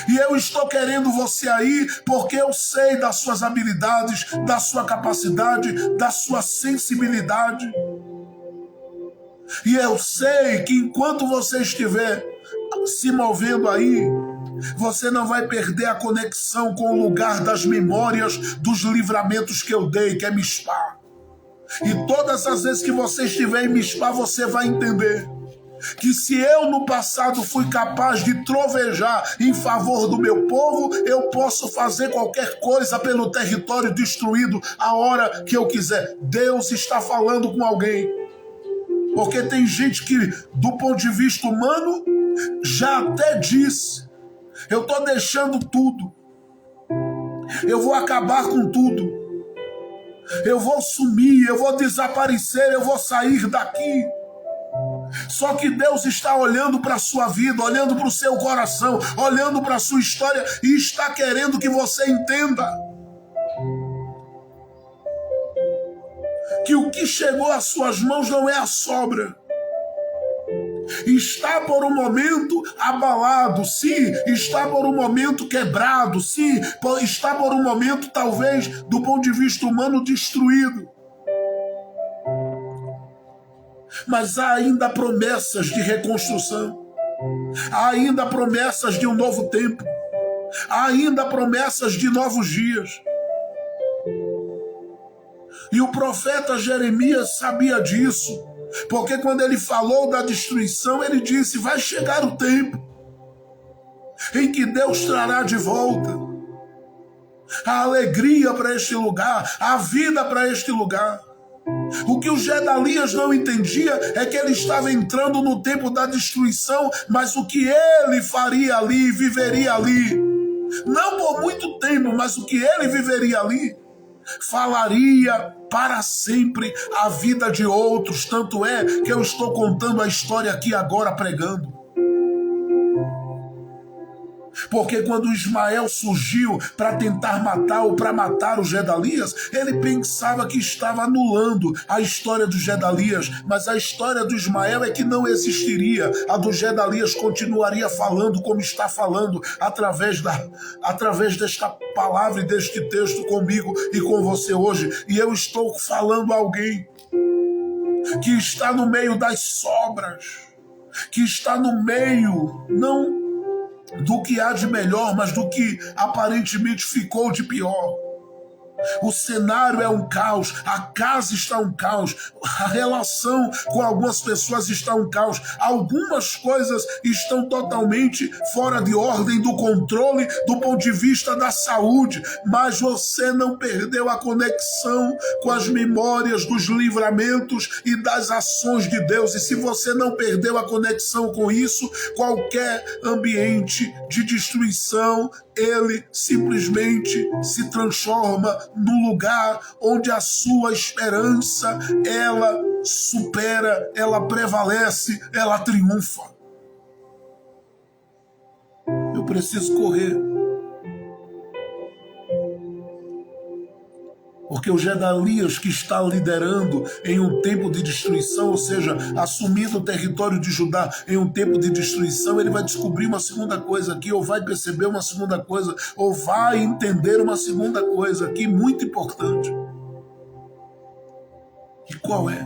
E eu estou querendo você aí porque eu sei das suas habilidades, da sua capacidade, da sua sensibilidade. E eu sei que enquanto você estiver se movendo aí, você não vai perder a conexão com o lugar das memórias dos livramentos que eu dei, que é Mispá. E todas as vezes que você estiver em Mispá, você vai entender que se eu no passado fui capaz de trovejar em favor do meu povo, eu posso fazer qualquer coisa pelo território destruído a hora que eu quiser. Deus está falando com alguém. Porque tem gente que, do ponto de vista humano, já até disse: eu estou deixando tudo, eu vou acabar com tudo, eu vou sumir, eu vou desaparecer, eu vou sair daqui. Só que Deus está olhando para a sua vida, olhando para o seu coração, olhando para a sua história e está querendo que você entenda que o que chegou às suas mãos não é a sobra. Está por um momento abalado, sim, está por um momento quebrado, sim, está por um momento talvez do ponto de vista humano destruído. Mas há ainda promessas de reconstrução, há ainda promessas de um novo tempo, há ainda promessas de novos dias. E o profeta Jeremias sabia disso, porque quando ele falou da destruição, ele disse: vai chegar o tempo em que Deus trará de volta a alegria para este lugar, a vida para este lugar. O que o Gedalias não entendia é que ele estava entrando no tempo da destruição, mas o que ele faria ali, viveria ali, não por muito tempo, mas o que ele viveria ali, falaria para sempre a vida de outros. Tanto é que eu estou contando a história aqui agora pregando. Porque quando Ismael surgiu para tentar matar ou para matar o Gedalias, ele pensava que estava anulando a história do Gedalias, mas a história do Ismael é que não existiria. A do Gedalias continuaria falando como está falando através desta palavra e deste texto comigo e com você hoje. E eu estou falando a alguém que está no meio das sobras, que está no meio, não do que há de melhor, mas do que aparentemente ficou de pior. O cenário é um caos, a casa está um caos, a relação com algumas pessoas está um caos, algumas coisas estão totalmente fora de ordem do controle do ponto de vista da saúde, mas você não perdeu a conexão com as memórias dos livramentos e das ações de Deus. E se você não perdeu a conexão com isso, qualquer ambiente de destruição, ele simplesmente se transforma no lugar onde a sua esperança, ela supera, ela prevalece, ela triunfa. Eu preciso correr, porque o Gedalias, que está liderando em um tempo de destruição, ou seja, assumindo o território de Judá em um tempo de destruição, ele vai descobrir uma segunda coisa aqui, ou vai perceber uma segunda coisa, ou vai entender uma segunda coisa aqui, muito importante. E qual é?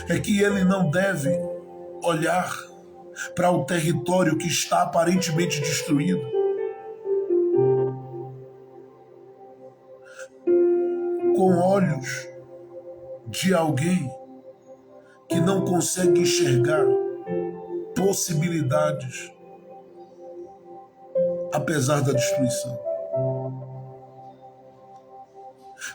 É que ele não deve olhar para o território que está aparentemente destruído com olhos de alguém que não consegue enxergar possibilidades apesar da destruição.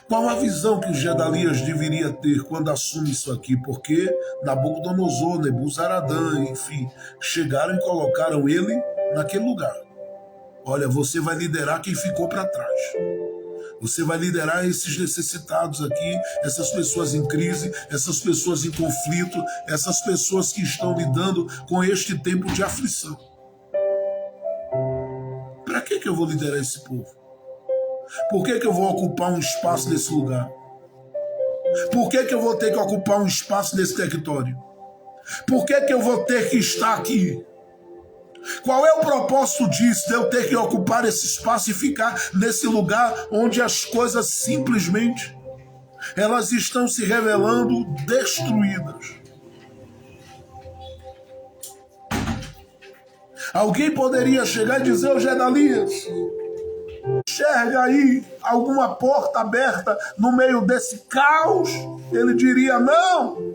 Qual a visão que o Gedalias deveria ter quando assume isso aqui? Porque Nabucodonosor, Nebuzaradã, enfim, chegaram e colocaram ele naquele lugar. Olha, você vai liderar quem ficou para trás. Você vai liderar esses necessitados aqui, essas pessoas em crise, essas pessoas em conflito, essas pessoas que estão lidando com este tempo de aflição. Para que eu vou liderar esse povo? Por que eu vou ocupar um espaço nesse lugar? Por que eu vou ter que ocupar um espaço nesse território? Por que eu vou ter que estar aqui? Qual é o propósito disso, de eu ter que ocupar esse espaço e ficar nesse lugar onde as coisas simplesmente elas estão se revelando destruídas? Alguém poderia chegar e dizer: ô Gedalias, enxerga aí alguma porta aberta no meio desse caos? Ele diria: não.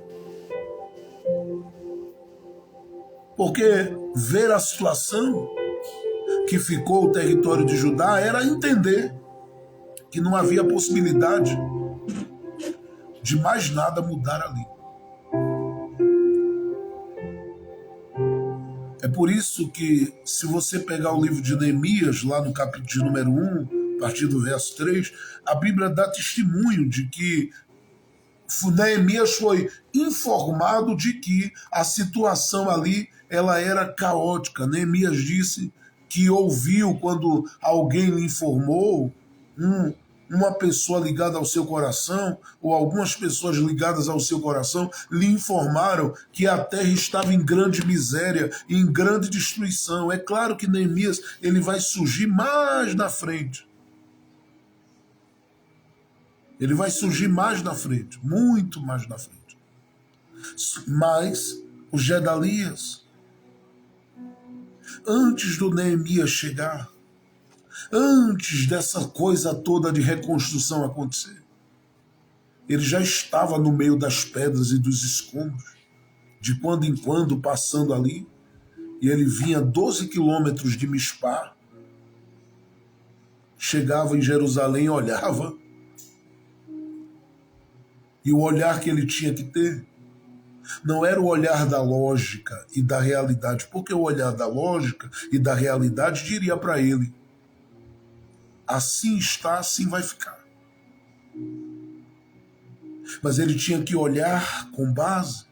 Porque ver a situação que ficou o território de Judá era entender que não havia possibilidade de mais nada mudar ali. É por isso que, se você pegar o livro de Neemias, lá no capítulo de número 1, a partir do verso 3, a Bíblia dá testemunho de que Neemias foi informado de que a situação ali ela era caótica. Neemias disse que ouviu quando alguém lhe informou, uma pessoa ligada ao seu coração, ou algumas pessoas ligadas ao seu coração, lhe informaram que a terra estava em grande miséria, em grande destruição. É claro que Neemias ele vai surgir mais na frente. Ele vai surgir mais na frente, muito mais na frente. Mas o Gedalias, antes do Neemias chegar, antes dessa coisa toda de reconstrução acontecer, ele já estava no meio das pedras e dos escombros, de quando em quando passando ali, e ele vinha 12 quilômetros de Mispá, chegava em Jerusalém, olhava, e o olhar que ele tinha que ter não era o olhar da lógica e da realidade, porque o olhar da lógica e da realidade diria para ele: assim está, assim vai ficar. Mas ele tinha que olhar com base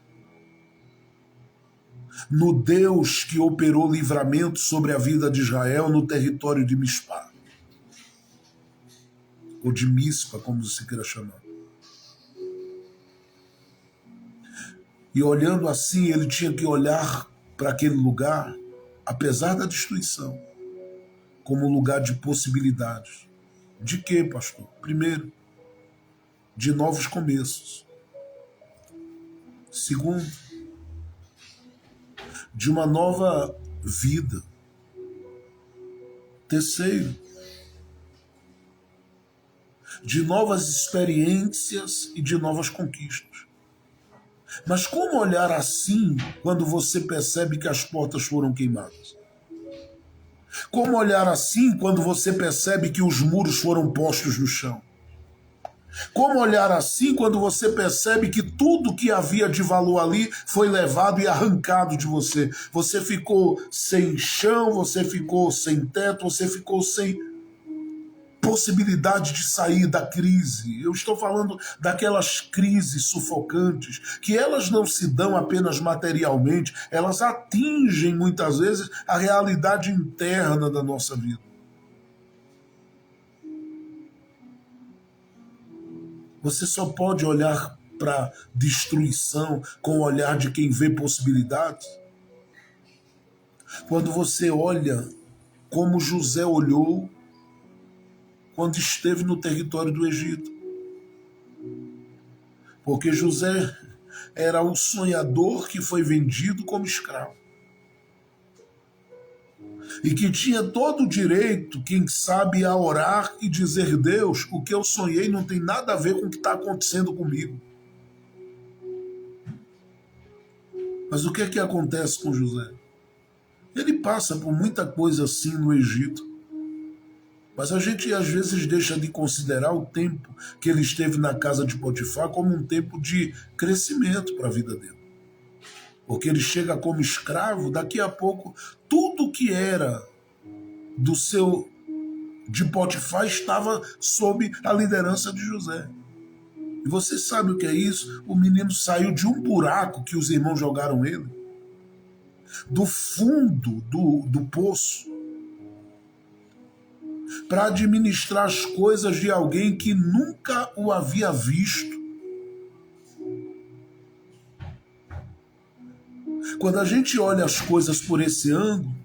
no Deus que operou livramento sobre a vida de Israel no território de Mispá, ou de Mispa, como você queira chamar. E olhando assim, ele tinha que olhar para aquele lugar, apesar da destruição, como um lugar de possibilidades. De quê, pastor? Primeiro, de novos começos. Segundo, de uma nova vida. Terceiro, de novas experiências e de novas conquistas. Mas como olhar assim quando você percebe que as portas foram queimadas? Como olhar assim quando você percebe que os muros foram postos no chão? Como olhar assim quando você percebe que tudo que havia de valor ali foi levado e arrancado de você? Você ficou sem chão, você ficou sem teto, você ficou sem possibilidade de sair da crise. Eu estou falando daquelas crises sufocantes, que elas não se dão apenas materialmente, elas atingem muitas vezes a realidade interna da nossa vida. Você só pode olhar para destruição com o olhar de quem vê possibilidades. Quando você olha como José olhou quando esteve no território do Egito. Porque José era o sonhador que foi vendido como escravo. E que tinha todo o direito, quem sabe, a orar e dizer: Deus, o que eu sonhei não tem nada a ver com o que está acontecendo comigo. Mas o que é que acontece com José? Ele passa por muita coisa assim no Egito. Mas a gente às vezes deixa de considerar o tempo que ele esteve na casa de Potifar como um tempo de crescimento para a vida dele. porque ele chega como escravo, daqui a pouco tudo que era de Potifar estava sob a liderança de José. E você sabe o que é isso? O menino saiu de um buraco que os irmãos jogaram ele, do fundo do poço, para administrar as coisas de alguém que nunca o havia visto. Quando a gente olha as coisas por esse ângulo,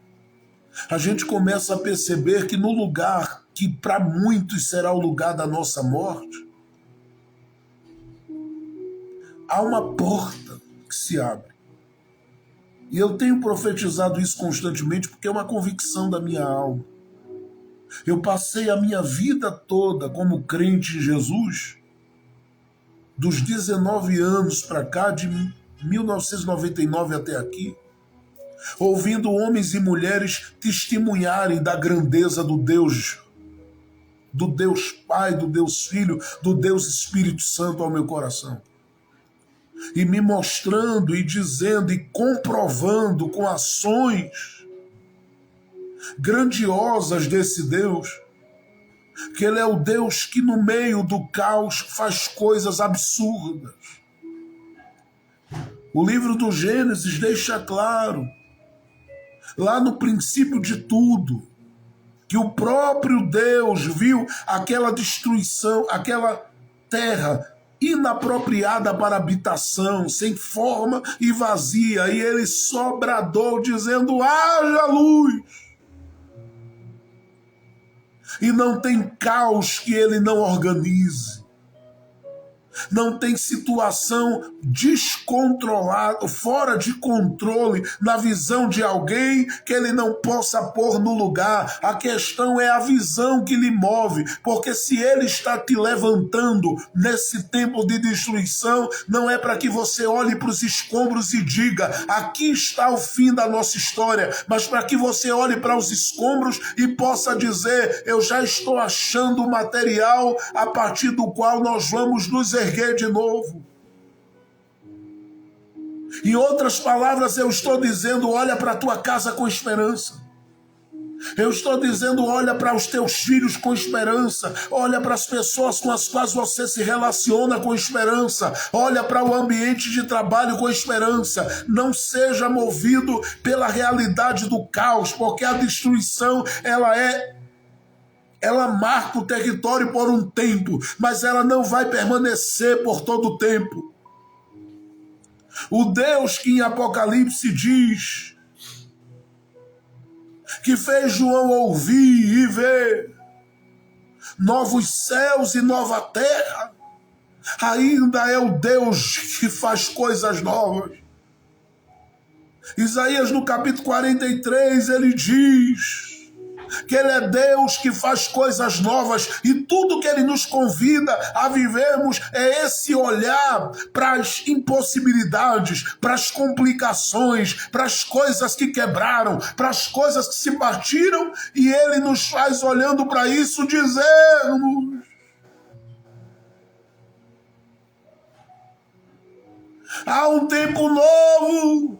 a gente começa a perceber que no lugar que para muitos será o lugar da nossa morte, há uma porta que se abre. E eu tenho profetizado isso constantemente porque é uma convicção da minha alma. Eu passei a minha vida toda como crente em Jesus, dos 19 anos para cá, de 1999 até aqui, ouvindo homens e mulheres testemunharem da grandeza do Deus Pai, do Deus Filho, do Deus Espírito Santo ao meu coração. E me mostrando e dizendo e comprovando com ações grandiosas desse Deus, que Ele é o Deus que no meio do caos faz coisas absurdas. O livro do Gênesis deixa claro, lá no princípio de tudo, que o próprio Deus viu aquela destruição, aquela terra inapropriada para habitação, sem forma e vazia, e ele só bradou dizendo: haja luz. E não tem caos que ele não organize. Não tem situação descontrolada, fora de controle, na visão de alguém que ele não possa pôr no lugar. A questão é a visão que lhe move, porque se ele está te levantando nesse tempo de destruição, não é para que você olhe para os escombros e diga: aqui está o fim da nossa história, mas para que você olhe para os escombros e possa dizer: eu já estou achando o material a partir do qual nós vamos nos erguer de novo. Em outras palavras, eu estou dizendo: olha para a tua casa com esperança. Eu estou dizendo: olha para os teus filhos com esperança. Olha para as pessoas com as quais você se relaciona com esperança. Olha para o ambiente de trabalho com esperança. Não seja movido pela realidade do caos, porque a destruição, ela marca o território por um tempo, mas ela não vai permanecer por todo o tempo. O Deus que em Apocalipse diz que fez João ouvir e ver novos céus e nova terra, ainda é o Deus que faz coisas novas. Isaías no capítulo 43, ele diz que Ele é Deus que faz coisas novas, e tudo que Ele nos convida a vivermos é esse olhar para as impossibilidades, para as complicações, para as coisas que quebraram, para as coisas que se partiram, e Ele nos faz, olhando para isso, dizermos: há um tempo novo.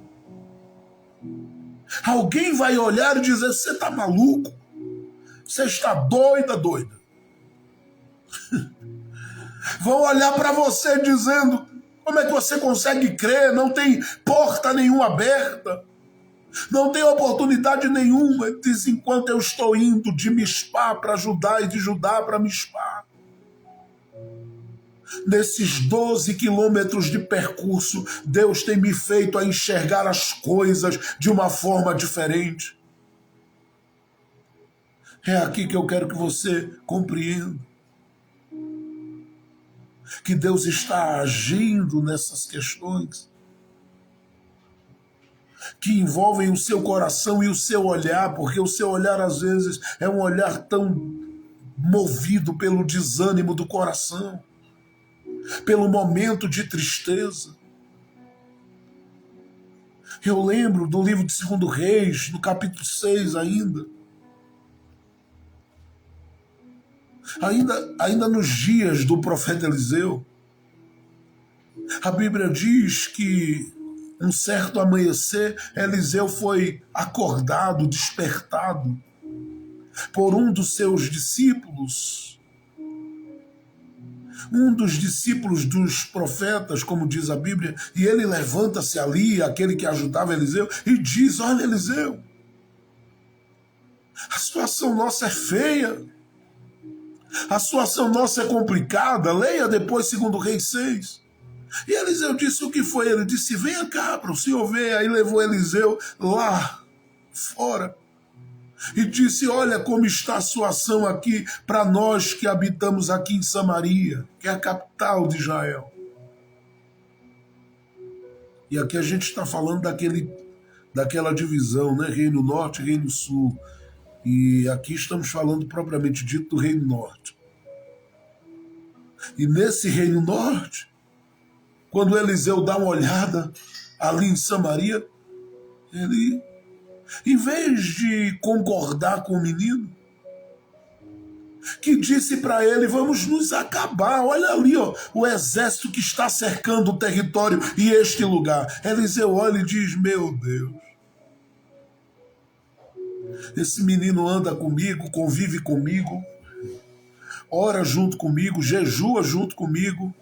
Alguém vai olhar e dizer: você está maluco? Você está doida? Vão olhar para você dizendo: como é que você consegue crer? Não tem porta nenhuma aberta. Não tem oportunidade nenhuma. Ele diz: enquanto eu estou indo de Mispá para Judá e de Judá para Mispá, nesses 12 quilômetros de percurso, Deus tem me feito a enxergar as coisas de uma forma diferente. É aqui que eu quero que você compreenda que Deus está agindo nessas questões que envolvem o seu coração e o seu olhar, porque o seu olhar às vezes é um olhar tão movido pelo desânimo do coração, pelo momento de tristeza. Eu lembro do livro de 2 Reis, no capítulo 6 ainda nos dias do profeta Eliseu, a Bíblia diz que Um certo amanhecer, Eliseu foi acordado, despertado por um dos seus discípulos, um dos discípulos dos profetas, como diz a Bíblia, e ele levanta-se ali, aquele que ajudava Eliseu, e diz: olha, Eliseu, a situação nossa é feia, a situação nossa é complicada, leia depois 2 Reis 6. E Eliseu disse: o que foi? Ele disse: venha cá para o senhor ver. Aí levou Eliseu lá fora e disse: olha como está a situação aqui para nós que habitamos aqui em Samaria, que é a capital de Israel. E aqui a gente está falando daquela divisão, né? Reino Norte e Reino Sul. E aqui estamos falando propriamente dito do Reino Norte. E nesse Reino Norte, quando Eliseu dá uma olhada ali em Samaria, ele, em vez de concordar com o menino, que disse para ele: vamos nos acabar, olha ali, ó, o exército que está cercando o território e este lugar. Eliseu olha e diz: meu Deus, esse menino anda comigo, convive comigo, ora junto comigo, jejua junto comigo,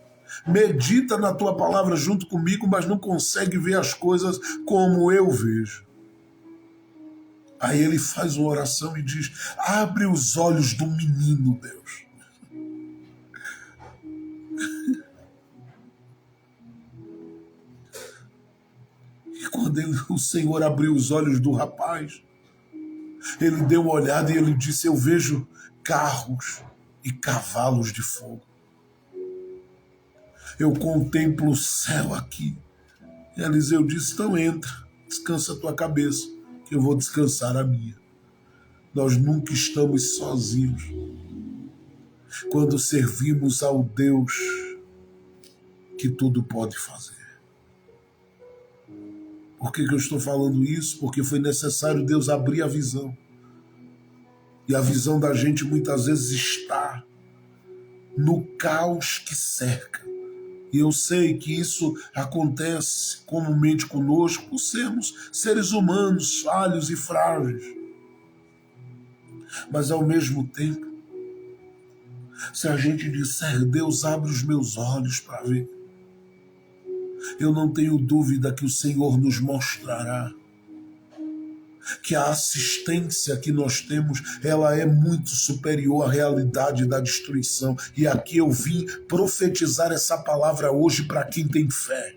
medita na tua palavra junto comigo, mas não consegue ver as coisas como eu vejo. Aí ele faz uma oração e diz: abre os olhos do menino, Deus. E quando o Senhor abriu os olhos do rapaz, ele deu uma olhada e ele disse: eu vejo carros e cavalos de fogo. Eu contemplo o céu aqui. E Eliseu disse: então entra, descansa a tua cabeça, que eu vou descansar a minha. Nós nunca estamos sozinhos quando servimos ao Deus que tudo pode fazer. Por que eu estou falando isso? Porque foi necessário Deus abrir a visão. E a visão da gente muitas vezes está no caos que cerca. E eu sei que isso acontece comumente conosco por sermos seres humanos, falhos e frágeis. Mas ao mesmo tempo, se a gente disser: Deus, abre os meus olhos para ver, eu não tenho dúvida que o Senhor nos mostrará que a assistência que nós temos, ela é muito superior à realidade da destruição. E aqui eu vim profetizar essa palavra hoje para quem tem fé.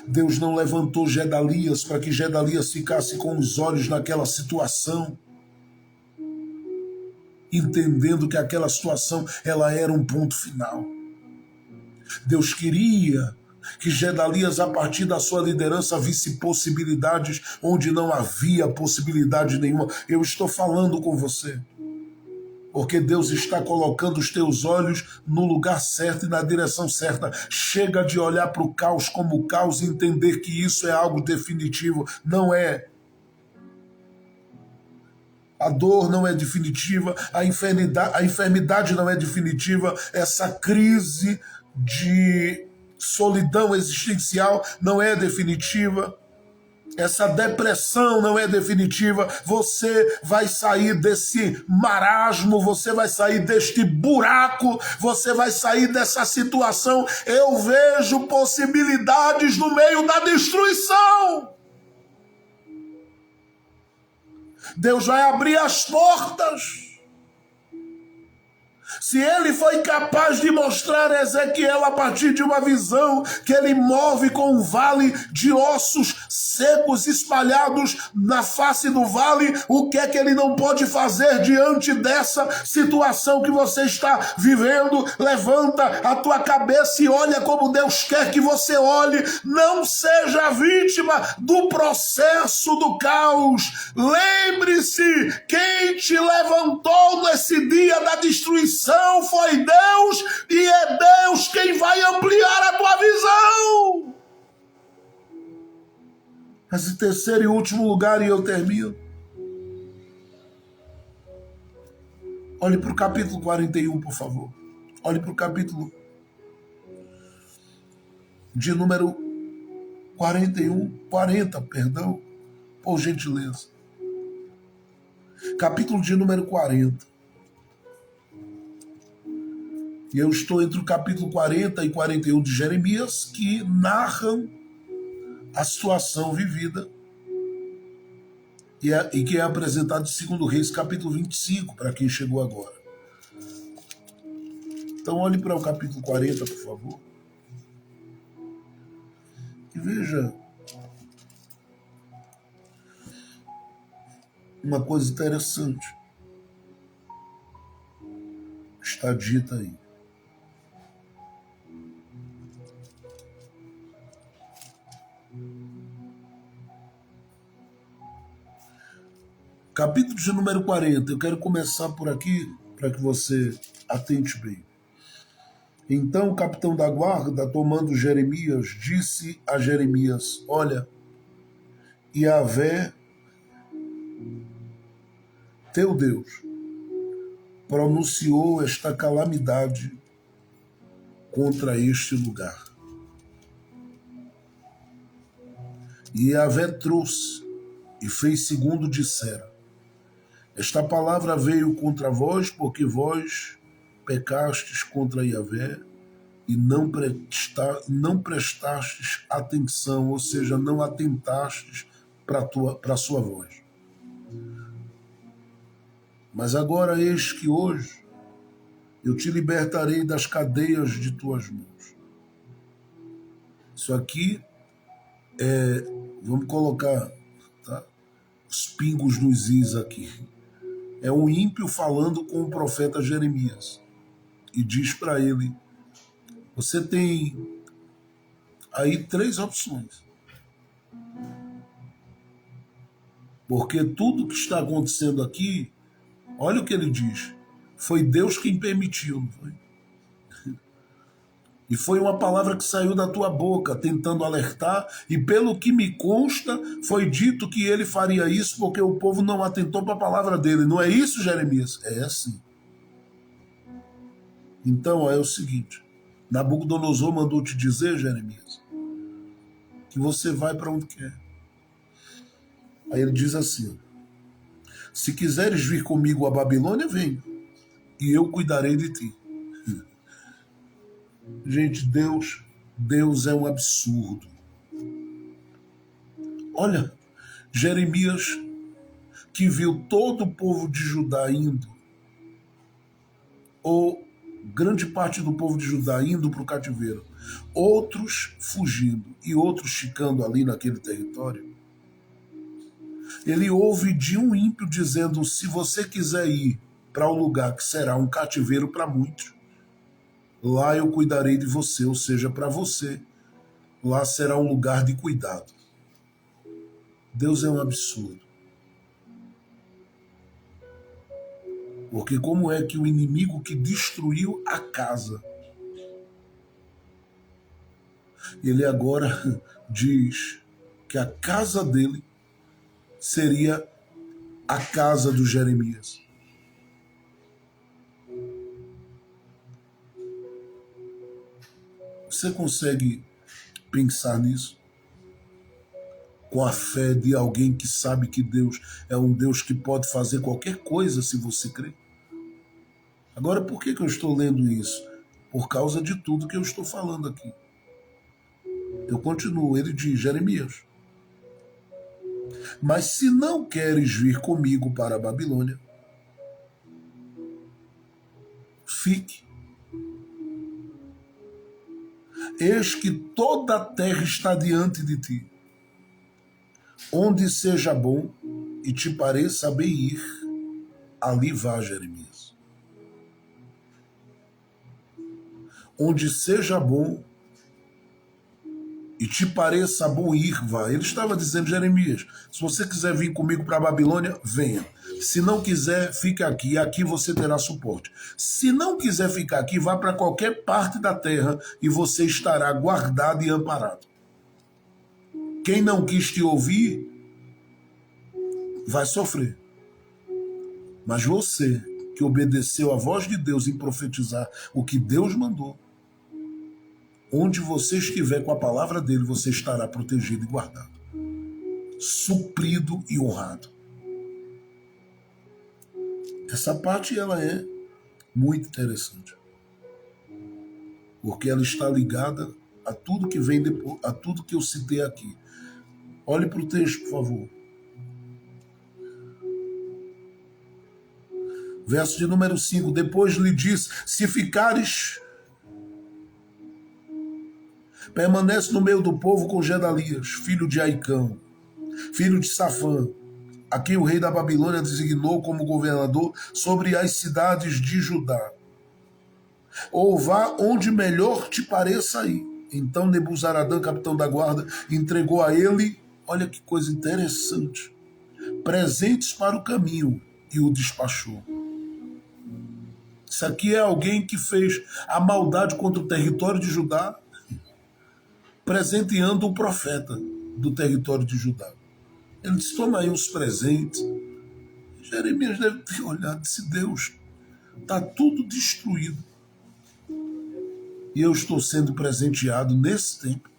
Deus não levantou Gedalias para que Gedalias ficasse com os olhos naquela situação, entendendo que aquela situação ela era um ponto final. Deus queria que Gedalias, a partir da sua liderança, visse possibilidades onde não havia possibilidade nenhuma. Eu estou falando com você, porque Deus está colocando os teus olhos no lugar certo e na direção certa. Chega de olhar para o caos como caos e entender que isso é algo definitivo. Não é. A dor não é definitiva, a enfermidade não é definitiva, essa crise de solidão existencial não é definitiva, essa depressão não é definitiva. Você vai sair desse marasmo, você vai sair deste buraco, você vai sair dessa situação. Eu vejo possibilidades no meio da destruição. Deus vai abrir as portas. Se ele foi capaz de mostrar a Ezequiel a partir de uma visão que ele move com um vale de ossos secos espalhados na face do vale, o que é que ele não pode fazer diante dessa situação que você está vivendo? Levanta a tua cabeça e olha como Deus quer que você olhe. Não seja vítima do processo do caos. Lembre-se, quem te levantou nesse dia da destruição foi Deus, e é Deus quem vai ampliar a tua visão. Mas em terceiro e último lugar, e eu termino, olhe para o capítulo 41, por favor. Olhe para o capítulo de número 40, perdão, por gentileza. Capítulo de número 40. E eu estou entre o capítulo 40 e 41 de Jeremias, que narram a situação vivida e que é apresentado em 2 Reis, capítulo 25, para quem chegou agora. Então olhe para o capítulo 40, por favor. E veja uma coisa interessante. Está dita aí. Capítulo de número 40. Eu quero começar por aqui para que você atente bem. Então o capitão da guarda, tomando Jeremias, disse a Jeremias: olha, Yahvé, teu Deus, pronunciou esta calamidade contra este lugar. E Yahvé trouxe e fez segundo disseram. Esta palavra veio contra vós, porque vós pecastes contra Yahvé e não prestastes atenção, ou seja, não atentastes para a sua voz. Mas agora eis que hoje eu te libertarei das cadeias de tuas mãos. Isso aqui vamos colocar, tá, os pingos nos is aqui. É um ímpio falando com o profeta Jeremias e diz para ele: você tem aí 3 opções. Porque tudo que está acontecendo aqui, olha o que ele diz, foi Deus quem permitiu, não foi? E foi uma palavra que saiu da tua boca, tentando alertar, e pelo que me consta, foi dito que ele faria isso porque o povo não atentou para a palavra dele. Não é isso, Jeremias? É assim. Então, é o seguinte, Nabucodonosor mandou te dizer, Jeremias, que você vai para onde quer. Aí ele diz assim: se quiseres vir comigo à Babilônia, venha, e eu cuidarei de ti. Gente, Deus é um absurdo. Olha, Jeremias, que viu todo o povo de Judá indo, ou grande parte do povo de Judá indo para o cativeiro, outros fugindo e outros ficando ali naquele território. Ele ouve de um ímpio dizendo: se você quiser ir para um lugar que será um cativeiro para muitos, lá eu cuidarei de você, ou seja, para você, lá será um lugar de cuidado. Deus é um absurdo. Porque como é que o inimigo que destruiu a casa, ele agora diz que a casa dele seria a casa do Jeremias? Você consegue pensar nisso? Com a fé de alguém que sabe que Deus é um Deus que pode fazer qualquer coisa se você crer? Agora, por que eu estou lendo isso? Por causa de tudo que eu estou falando aqui. Eu continuo, ele diz, Jeremias: mas se não queres vir comigo para a Babilônia, fique. Eis que toda a terra está diante de ti. Onde seja bom e te pareça bem ir, ali vá, Jeremias. Onde seja bom e te pareça bom ir, vá. Ele estava dizendo: Jeremias, se você quiser vir comigo para a Babilônia, venha. Se não quiser, fique aqui, e aqui você terá suporte. Se não quiser ficar aqui, vá para qualquer parte da terra e você estará guardado e amparado. Quem não quis te ouvir vai sofrer. Mas você, que obedeceu à voz de Deus em profetizar o que Deus mandou, onde você estiver com a palavra dele, você estará protegido e guardado, suprido e honrado. Essa parte ela é muito interessante, porque ela está ligada a tudo que vem depois, a tudo que eu citei aqui. Olhe para o texto, por favor. Verso de número 5. Depois lhe diz: se ficares, permanece no meio do povo com Gedalias, filho de Aicão, filho de Safã, a quem o rei da Babilônia designou como governador sobre as cidades de Judá. Ou vá onde melhor te pareça ir. Então Nebuzaradã, capitão da guarda, entregou a ele, olha que coisa interessante, presentes para o caminho, e o despachou. Isso aqui é alguém que fez a maldade contra o território de Judá, presenteando o profeta do território de Judá. Ele disse: toma aí uns presentes. Jeremias deve ter olhado e disse: Deus, está tudo destruído. E eu estou sendo presenteado nesse tempo.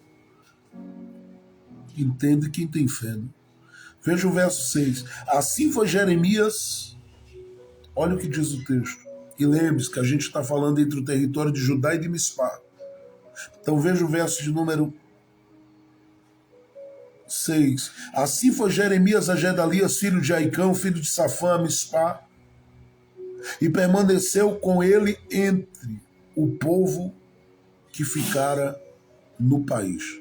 Entende quem tem fé, né? Veja o verso 6. Assim foi Jeremias. Olha o que diz o texto. E lembre-se que a gente está falando entre o território de Judá e de Mispá. Então veja o verso de número 6. Assim foi Jeremias a Gedalias, filho de Aicão, filho de Safã, a Mispá, e permaneceu com ele entre o povo que ficara no país.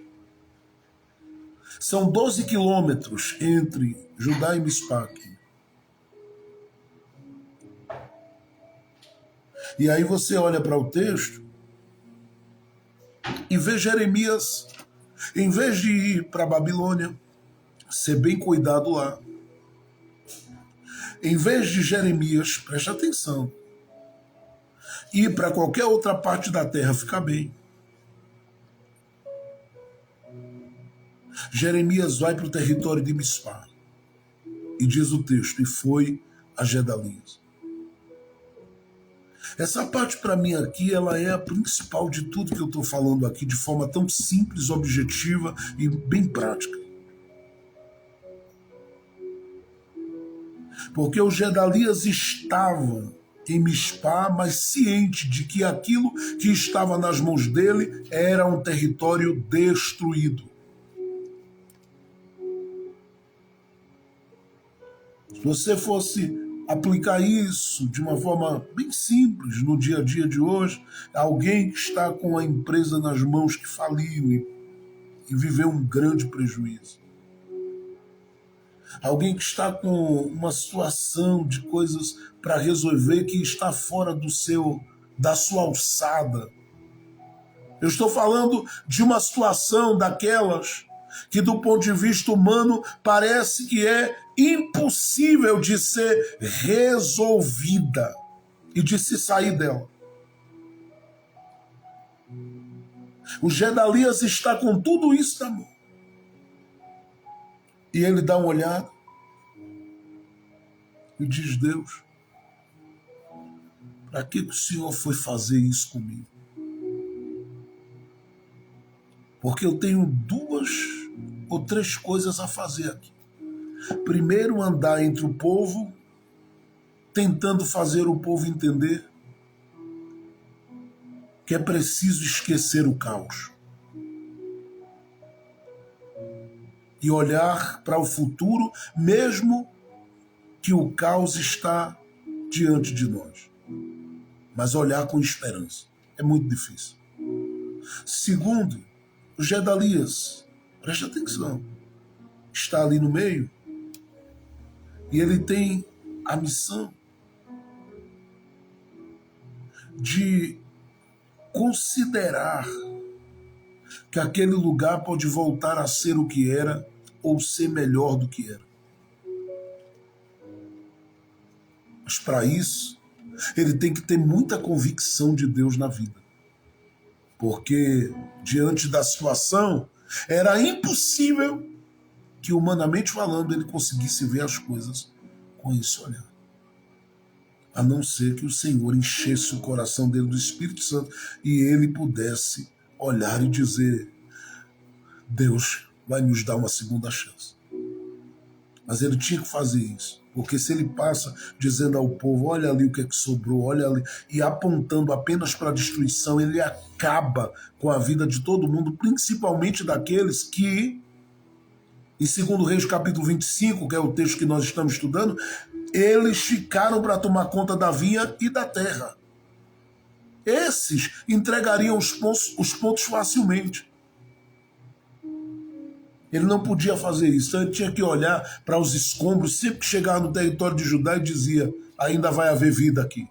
São 12 quilômetros entre Judá e Mispá aqui. E aí você olha para o texto e vê Jeremias, em vez de ir para a Babilônia, ser bem cuidado lá, em vez de Jeremias, preste atenção, ir para qualquer outra parte da terra ficar bem, Jeremias vai para o território de Mispá. E diz o texto: e foi a Gedalias. Essa parte para mim aqui, ela é a principal de tudo que eu estou falando aqui, de forma tão simples, objetiva e bem prática. Porque o Gedalias estava em Mispá, mas ciente de que aquilo que estava nas mãos dele era um território destruído. Se você fosse aplicar isso de uma forma bem simples no dia a dia de hoje, alguém que está com a empresa nas mãos que faliu e viveu um grande prejuízo. Alguém que está com uma situação de coisas para resolver que está fora da sua alçada. Eu estou falando de uma situação daquelas que, do ponto de vista humano, parece que é impossível de ser resolvida e de se sair dela. O Gedalias está com tudo isso na mão. E ele dá uma olhada e diz: Deus, para que o Senhor foi fazer isso comigo? Porque eu tenho 2 ou 3 coisas a fazer aqui. Primeiro, andar entre o povo, tentando fazer o povo entender que é preciso esquecer o caos e olhar para o futuro, mesmo que o caos está diante de nós. Mas olhar com esperança. É muito difícil. Segundo, o Gedalias, preste atenção, está ali no meio e ele tem a missão de considerar que aquele lugar pode voltar a ser o que era ou ser melhor do que era. Mas para isso, ele tem que ter muita convicção de Deus na vida. Porque, diante da situação, era impossível que, humanamente falando, ele conseguisse ver as coisas com esse olhar. A não ser que o Senhor enchesse o coração dele do Espírito Santo e ele pudesse olhar e dizer: Deus vai nos dar uma segunda chance. Mas ele tinha que fazer isso, porque se ele passa dizendo ao povo: olha ali o que é que sobrou, olha ali, e apontando apenas para a destruição, ele acaba com a vida de todo mundo, principalmente daqueles que, em 2 Reis capítulo 25, que é o texto que nós estamos estudando, eles ficaram para tomar conta da vinha e da terra. Esses entregariam os pontos facilmente. Ele não podia fazer isso, então ele tinha que olhar para os escombros sempre que chegava no território de Judá e dizia: ainda vai haver vida aqui,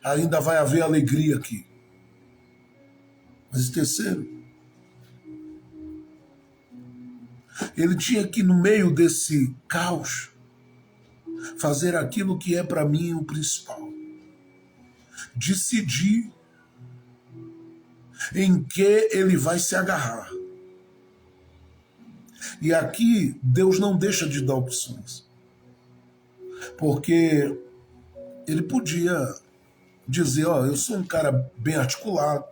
ainda vai haver alegria aqui. Mas em terceiro, ele tinha que, no meio desse caos, fazer aquilo que é para mim o principal: decidir em que ele vai se agarrar. E aqui Deus não deixa de dar opções, porque ele podia dizer: ó, eu sou um cara bem articulado,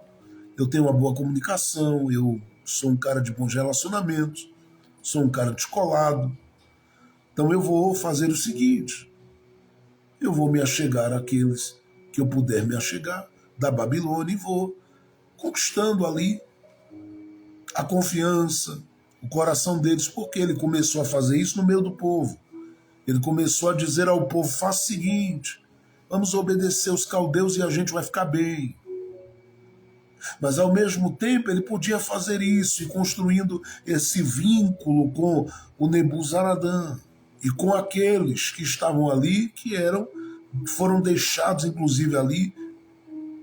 eu tenho uma boa comunicação, eu sou um cara de bons relacionamentos, sou um cara descolado, então eu vou fazer o seguinte: eu vou me achegar àqueles que eu puder me achegar da Babilônia e vou conquistando ali a confiança, o coração deles, porque ele começou a fazer isso no meio do povo. Ele começou a dizer ao povo: faça o seguinte, vamos obedecer os caldeus e a gente vai ficar bem. Mas ao mesmo tempo ele podia fazer isso e construindo esse vínculo com o Nebuzaradã e com aqueles que estavam ali, que foram deixados inclusive ali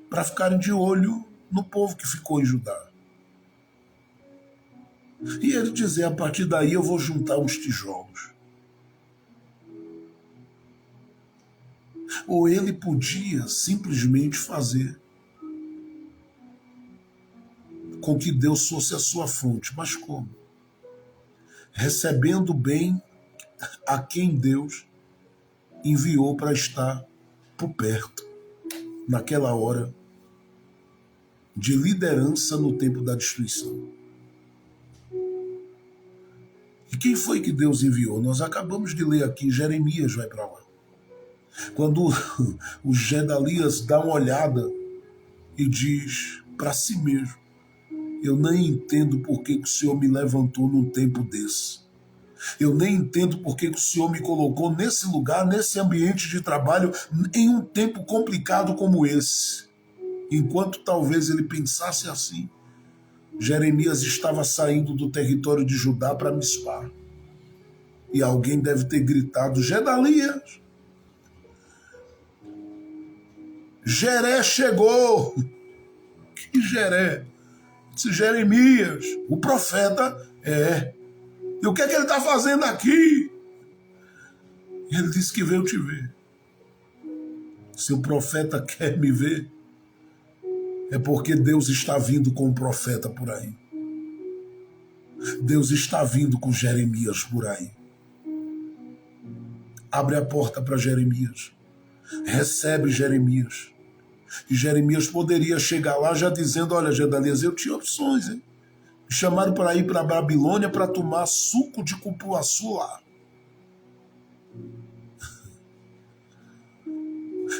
para ficarem de olho no povo que ficou em Judá. E ele dizer: a partir daí eu vou juntar os tijolos. Ou ele podia simplesmente fazer com que Deus fosse a sua fonte. Mas como? Recebendo bem a quem Deus enviou para estar por perto, naquela hora de liderança no tempo da destruição. E quem foi que Deus enviou? Nós acabamos de ler aqui, Jeremias vai para lá. Quando o Gedalias dá uma olhada e diz para si mesmo: eu nem entendo por que o Senhor me levantou num tempo desse. Eu nem entendo por que o Senhor me colocou nesse lugar, nesse ambiente de trabalho, em um tempo complicado como esse. Enquanto talvez ele pensasse assim, Jeremias estava saindo do território de Judá para Mispá. E alguém deve ter gritado: Gedalias! Jeré chegou! Que Jeré? Disse: Jeremias, o profeta. E o que é que ele está fazendo aqui? Ele disse que veio te ver. Se o profeta quer me ver, é porque Deus está vindo com o profeta por aí. Deus está vindo com Jeremias por aí. Abre a porta para Jeremias. Recebe Jeremias. E Jeremias poderia chegar lá já dizendo: olha, Gedalias, eu tinha opções, hein? Me chamaram para ir para a Babilônia para tomar suco de cupuaçu lá.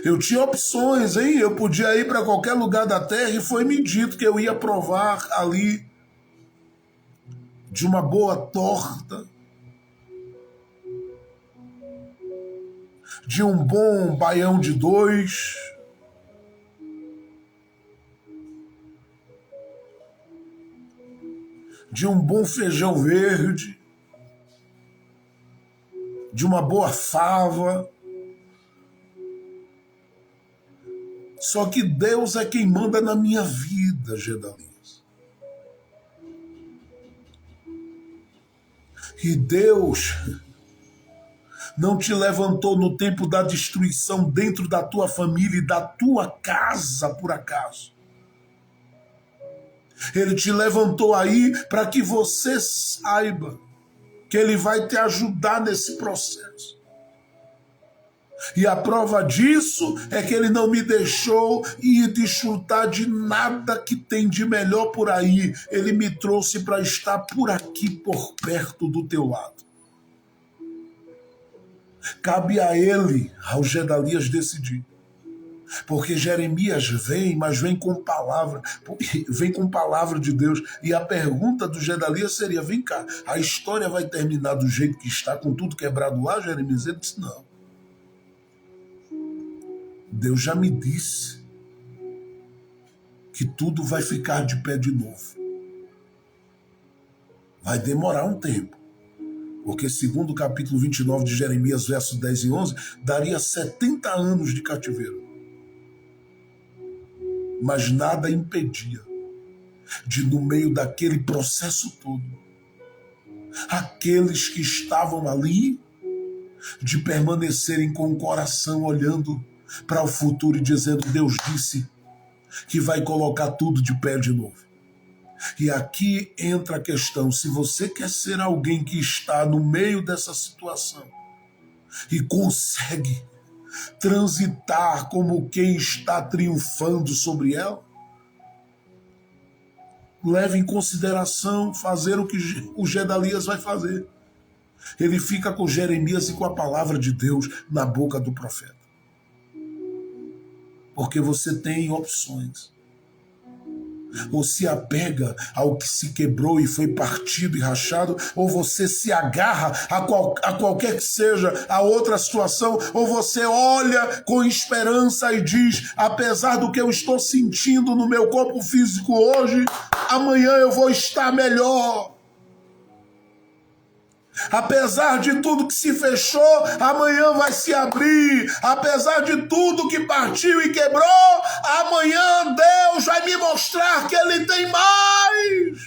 Eu tinha opções, hein? Eu podia ir para qualquer lugar da terra e foi me dito que eu ia provar ali de uma boa torta, de um bom baião de dois, de um bom feijão verde, de uma boa fava. Só que Deus é quem manda na minha vida, Gedalias. E Deus não te levantou no tempo da destruição dentro da tua família e da tua casa, por acaso. Ele te levantou aí para que você saiba que Ele vai te ajudar nesse processo. E a prova disso é que ele não me deixou ir desfrutar de nada que tem de melhor por aí. Ele me trouxe para estar por aqui, por perto do teu lado. Cabe a ele, ao Gedalias, decidir. Porque Jeremias vem, mas vem com palavra de Deus. E a pergunta do Gedalias seria: vem cá, a história vai terminar do jeito que está, com tudo quebrado lá? Jeremias? Ele disse: não. Deus já me disse que tudo vai ficar de pé de novo. Vai demorar um tempo. Porque segundo o capítulo 29 de Jeremias, versos 10 e 11, daria 70 anos de cativeiro. Mas nada impedia de, no meio daquele processo todo, aqueles que estavam ali, de permanecerem com o coração olhando para o futuro e dizendo: Deus disse que vai colocar tudo de pé de novo. E aqui entra a questão: se você quer ser alguém que está no meio dessa situação e consegue transitar como quem está triunfando sobre ela, leve em consideração fazer o que o Gedalias vai fazer. Ele fica com Jeremias e com a palavra de Deus na boca do profeta. Porque você tem opções. Ou se apega ao que se quebrou e foi partido e rachado, ou você se agarra a qualquer que seja a outra situação, ou você olha com esperança e diz: apesar do que eu estou sentindo no meu corpo físico hoje, amanhã eu vou estar melhor. Apesar de tudo que se fechou, amanhã vai se abrir. Apesar de tudo que partiu e quebrou, amanhã Deus vai me mostrar que Ele tem mais.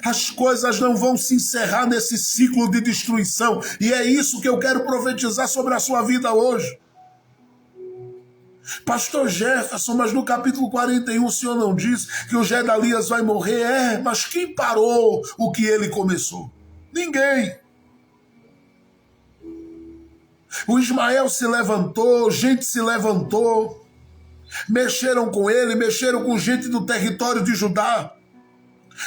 As coisas não vão se encerrar nesse ciclo de destruição. E é isso que eu quero profetizar sobre a sua vida hoje. Pastor Jefferson, mas no capítulo 41 o senhor não diz que o Gedalias vai morrer? Mas quem parou o que ele começou? Ninguém. O Ismael se levantou, gente se levantou, mexeram com ele, mexeram com gente do território de Judá.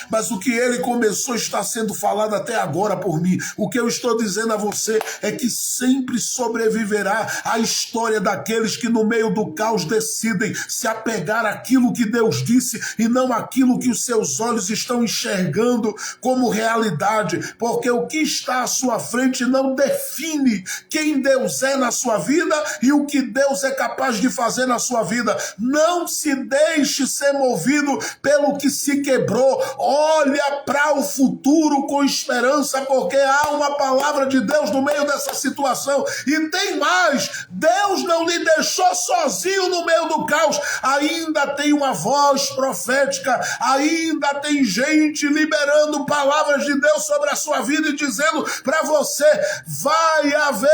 Mas o que ele começou está sendo falado até agora por mim. O que eu estou dizendo a você é que sempre sobreviverá a história daqueles que no meio do caos decidem se apegar àquilo que Deus disse e não àquilo que os seus olhos estão enxergando como realidade. Porque o que está à sua frente não define quem Deus é na sua vida e o que Deus é capaz de fazer na sua vida. Não se deixe ser movido pelo que se quebrou. Olha para o futuro com esperança, porque há uma palavra de Deus no meio dessa situação. E tem mais: Deus não lhe deixou sozinho no meio do caos. Ainda tem uma voz profética, ainda tem gente liberando palavras de Deus sobre a sua vida e dizendo para você: vai haver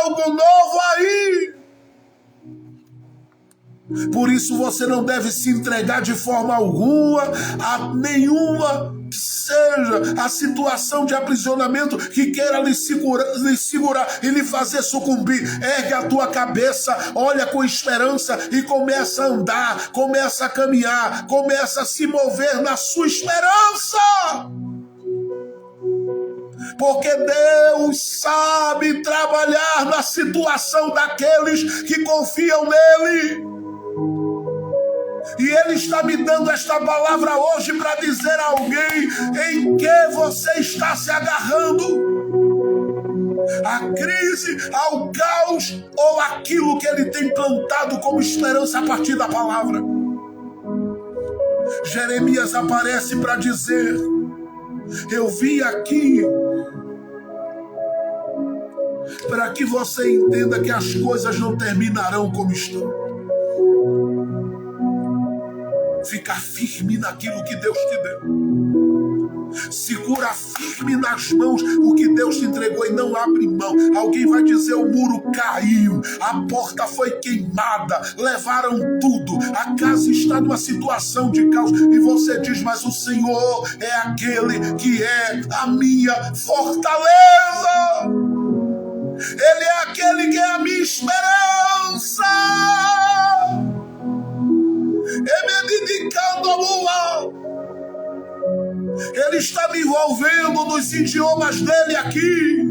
algo novo aí. Por isso você não deve se entregar de forma alguma a nenhuma que seja a situação de aprisionamento que queira lhe segurar e lhe fazer sucumbir. Ergue a tua cabeça, olha com esperança e começa a andar, começa a caminhar, começa a se mover na sua esperança. Porque Deus sabe trabalhar na situação daqueles que confiam nele. E Ele está me dando esta palavra hoje para dizer a alguém em que você está se agarrando. A crise, ao caos ou aquilo que Ele tem plantado como esperança a partir da palavra. Jeremias aparece para dizer: eu vim aqui para que você entenda que as coisas não terminarão como estão. Ficar firme naquilo que Deus te deu. Segura firme nas mãos o que Deus te entregou e não abre mão. Alguém vai dizer: o muro caiu, a porta foi queimada, levaram tudo, a casa está numa situação de caos. E você diz: mas o Senhor é aquele que é a minha fortaleza. Ele é aquele é a minha esperança. Me dedicando ao luar. Ele está me envolvendo nos idiomas dele aqui.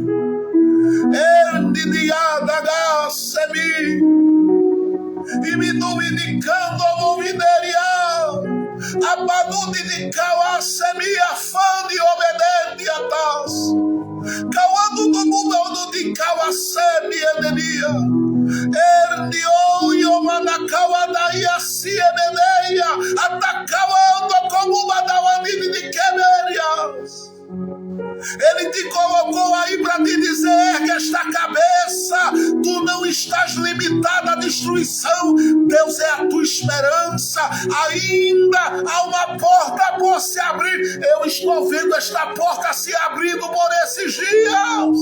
E me dominicando ao movideria. Abadu de Kawasemi afande obedente a tas. Kawadu do mundo de Kawasemi edelia. Erdio Yomanacawa daí a Siemeneia. Atacando como uma da de Quemerias. Ele te colocou aí para te dizer: ergue esta cabeça, tu não estás limitado à destruição, Deus é a tua esperança, ainda há uma porta por se abrir. Eu estou vendo esta porta se abrindo por esses dias.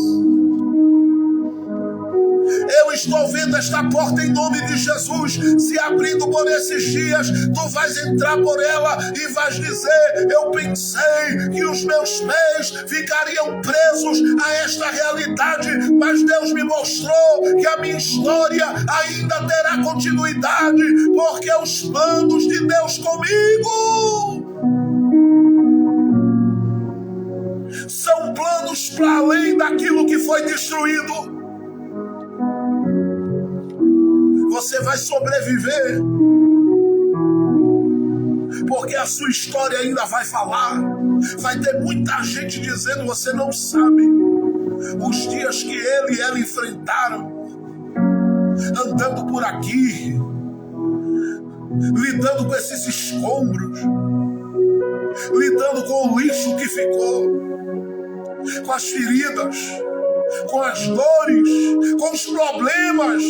Eu estou vendo esta porta em nome de Jesus se abrindo por esses dias. Tu vais entrar por ela e vais dizer: eu pensei que os meus pés ficariam presos a esta realidade, mas Deus me mostrou que a minha história ainda terá continuidade, porque os planos de Deus comigo são planos para além daquilo que foi destruído. Você vai sobreviver, porque a sua história ainda vai falar. Vai ter muita gente dizendo: você não sabe os dias que ele e ela enfrentaram, andando por aqui, lidando com esses escombros, lidando com o lixo que ficou, com as feridas, com as dores, com os problemas.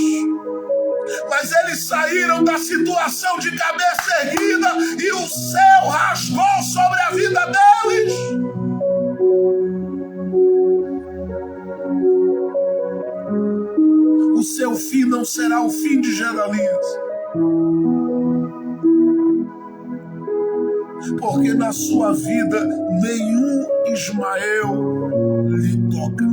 Mas eles saíram da situação de cabeça erguida e o céu rasgou sobre a vida deles. O seu fim não será o fim de Gedalias, porque na sua vida nenhum Ismael lhe toca.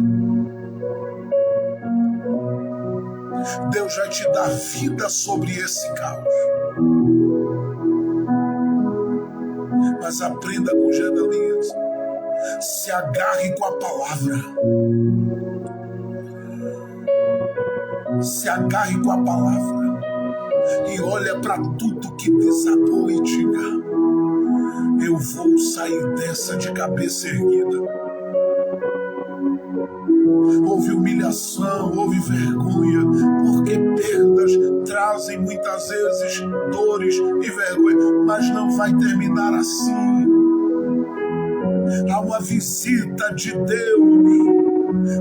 Deus vai te dar vida sobre esse caos. Mas aprenda com Gedalias. Se agarre com a palavra. Se agarre com a palavra. E olha para tudo que desabou e diga: eu vou sair dessa de cabeça erguida. Houve humilhação, houve vergonha, porque perdas trazem muitas vezes dores e vergonha, mas não vai terminar assim. Há uma visita de Deus.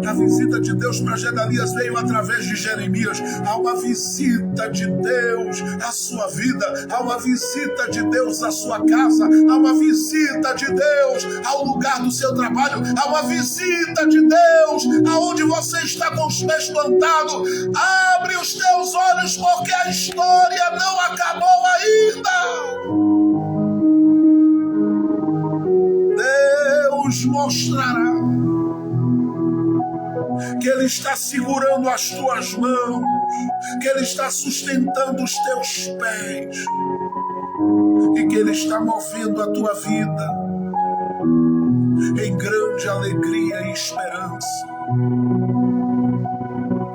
A visita de Deus para Gedalias veio através de Jeremias. Há uma visita de Deus à sua vida. Há uma visita de Deus à sua casa. Há uma visita de Deus ao lugar do seu trabalho. Há uma visita de Deus aonde você está com os pés plantados. Abre os teus olhos, porque a história não acabou ainda. Deus mostrará que Ele está segurando as tuas mãos, que Ele está sustentando os teus pés e que Ele está movendo a tua vida em grande alegria e esperança,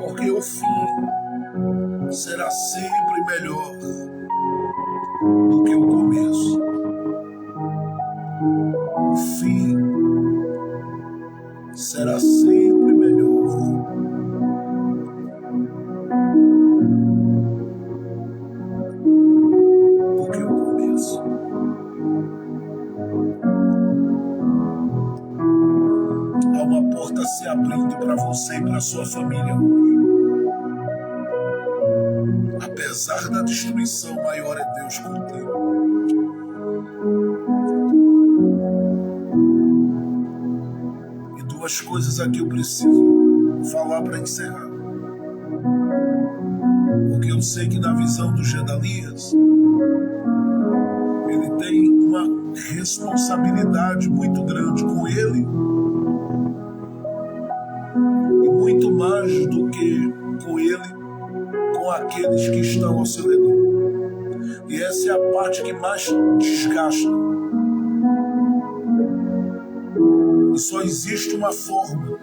porque o fim será sempre melhor do que o começo. O fim será sempre melhor do que o começo. Há uma porta se abrindo para você e para sua família hoje. Apesar da destruição, maior é Deus contigo. Duas coisas aqui eu preciso falar para encerrar. Porque eu sei que na visão do Gedalias, ele tem uma responsabilidade muito grande com ele. E muito mais do que com ele, com aqueles que estão ao seu redor. E essa é a parte que mais desgasta. E só existe uma forma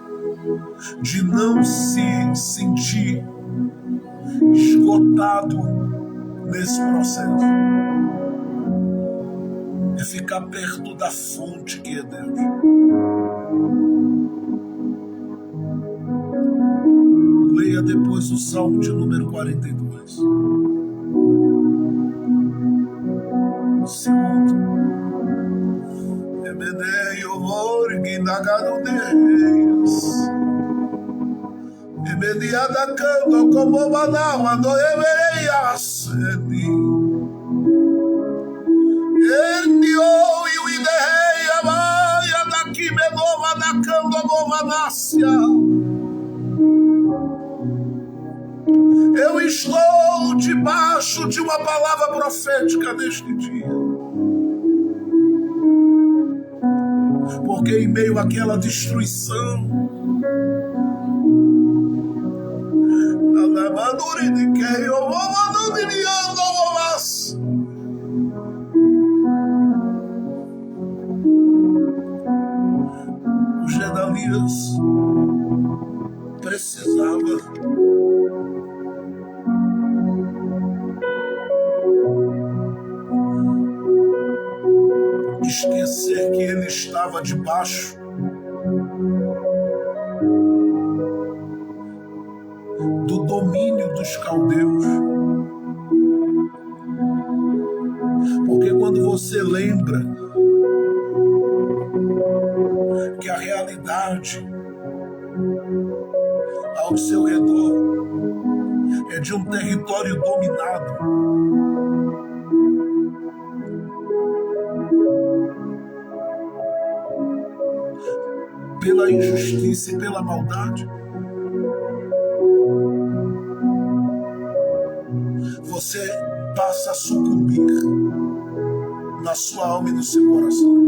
de não se sentir esgotado nesse processo. É ficar perto da fonte que é Deus. Leia depois o Salmo de número 42. Segundo, Emeneio Orguinagarudeis, Emeniada Cando como Manaua no Emereia Seni, Enio e o Ideia Maia daqui Menova da Cando Movanácia. Eu estou debaixo de uma palavra profética neste dia. Porque em meio àquela destruição, os Gedalias precisavam esquecer que ele estava debaixo do domínio dos caldeus. Porque quando você lembra que a realidade ao seu redor é de um território dominado pela injustiça e pela maldade, você passa a sucumbir na sua alma e no seu coração.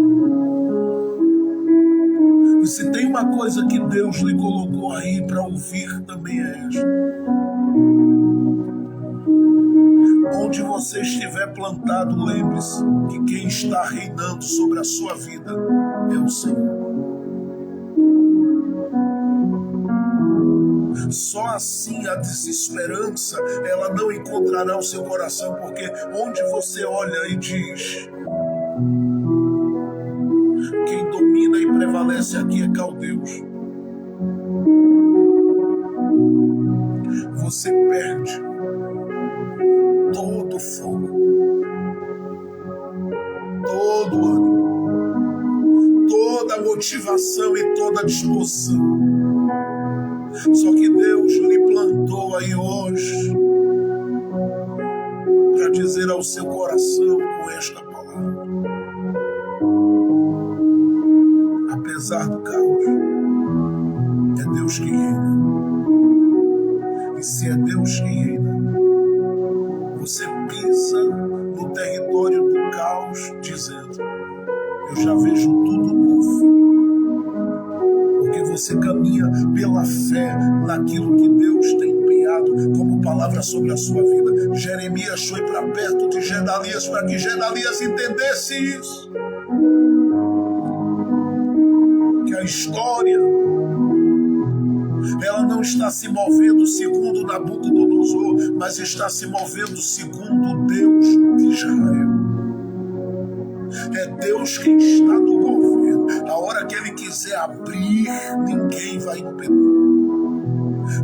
E se tem uma coisa que Deus lhe colocou aí para ouvir, também é esta: onde você estiver plantado, lembre-se que quem está reinando sobre a sua vida é o Senhor. Só assim a desesperança ela não encontrará o seu coração, porque onde você olha e diz quem domina e prevalece aqui é caldeus, você perde todo o fogo, todo o ânimo, toda a motivação e toda a disposição. Só que Deus lhe plantou aí hoje para dizer ao seu coração com esta palavra: apesar do caos, é Deus que reina. E se é Deus que reina, você pisa no território do caos dizendo: eu já vejo tudo novo. Porque você caminha pela fé naquilo que Deus tem empenhado como palavra sobre a sua vida. Jeremias foi para perto de Gedalias para que Gedalias entendesse isso. Que a história ela não está se movendo segundo Nabucodonosor, mas está se movendo segundo o Deus de Israel. É Deus quem está no governo. A hora que Ele quiser abrir, ninguém vai impedir.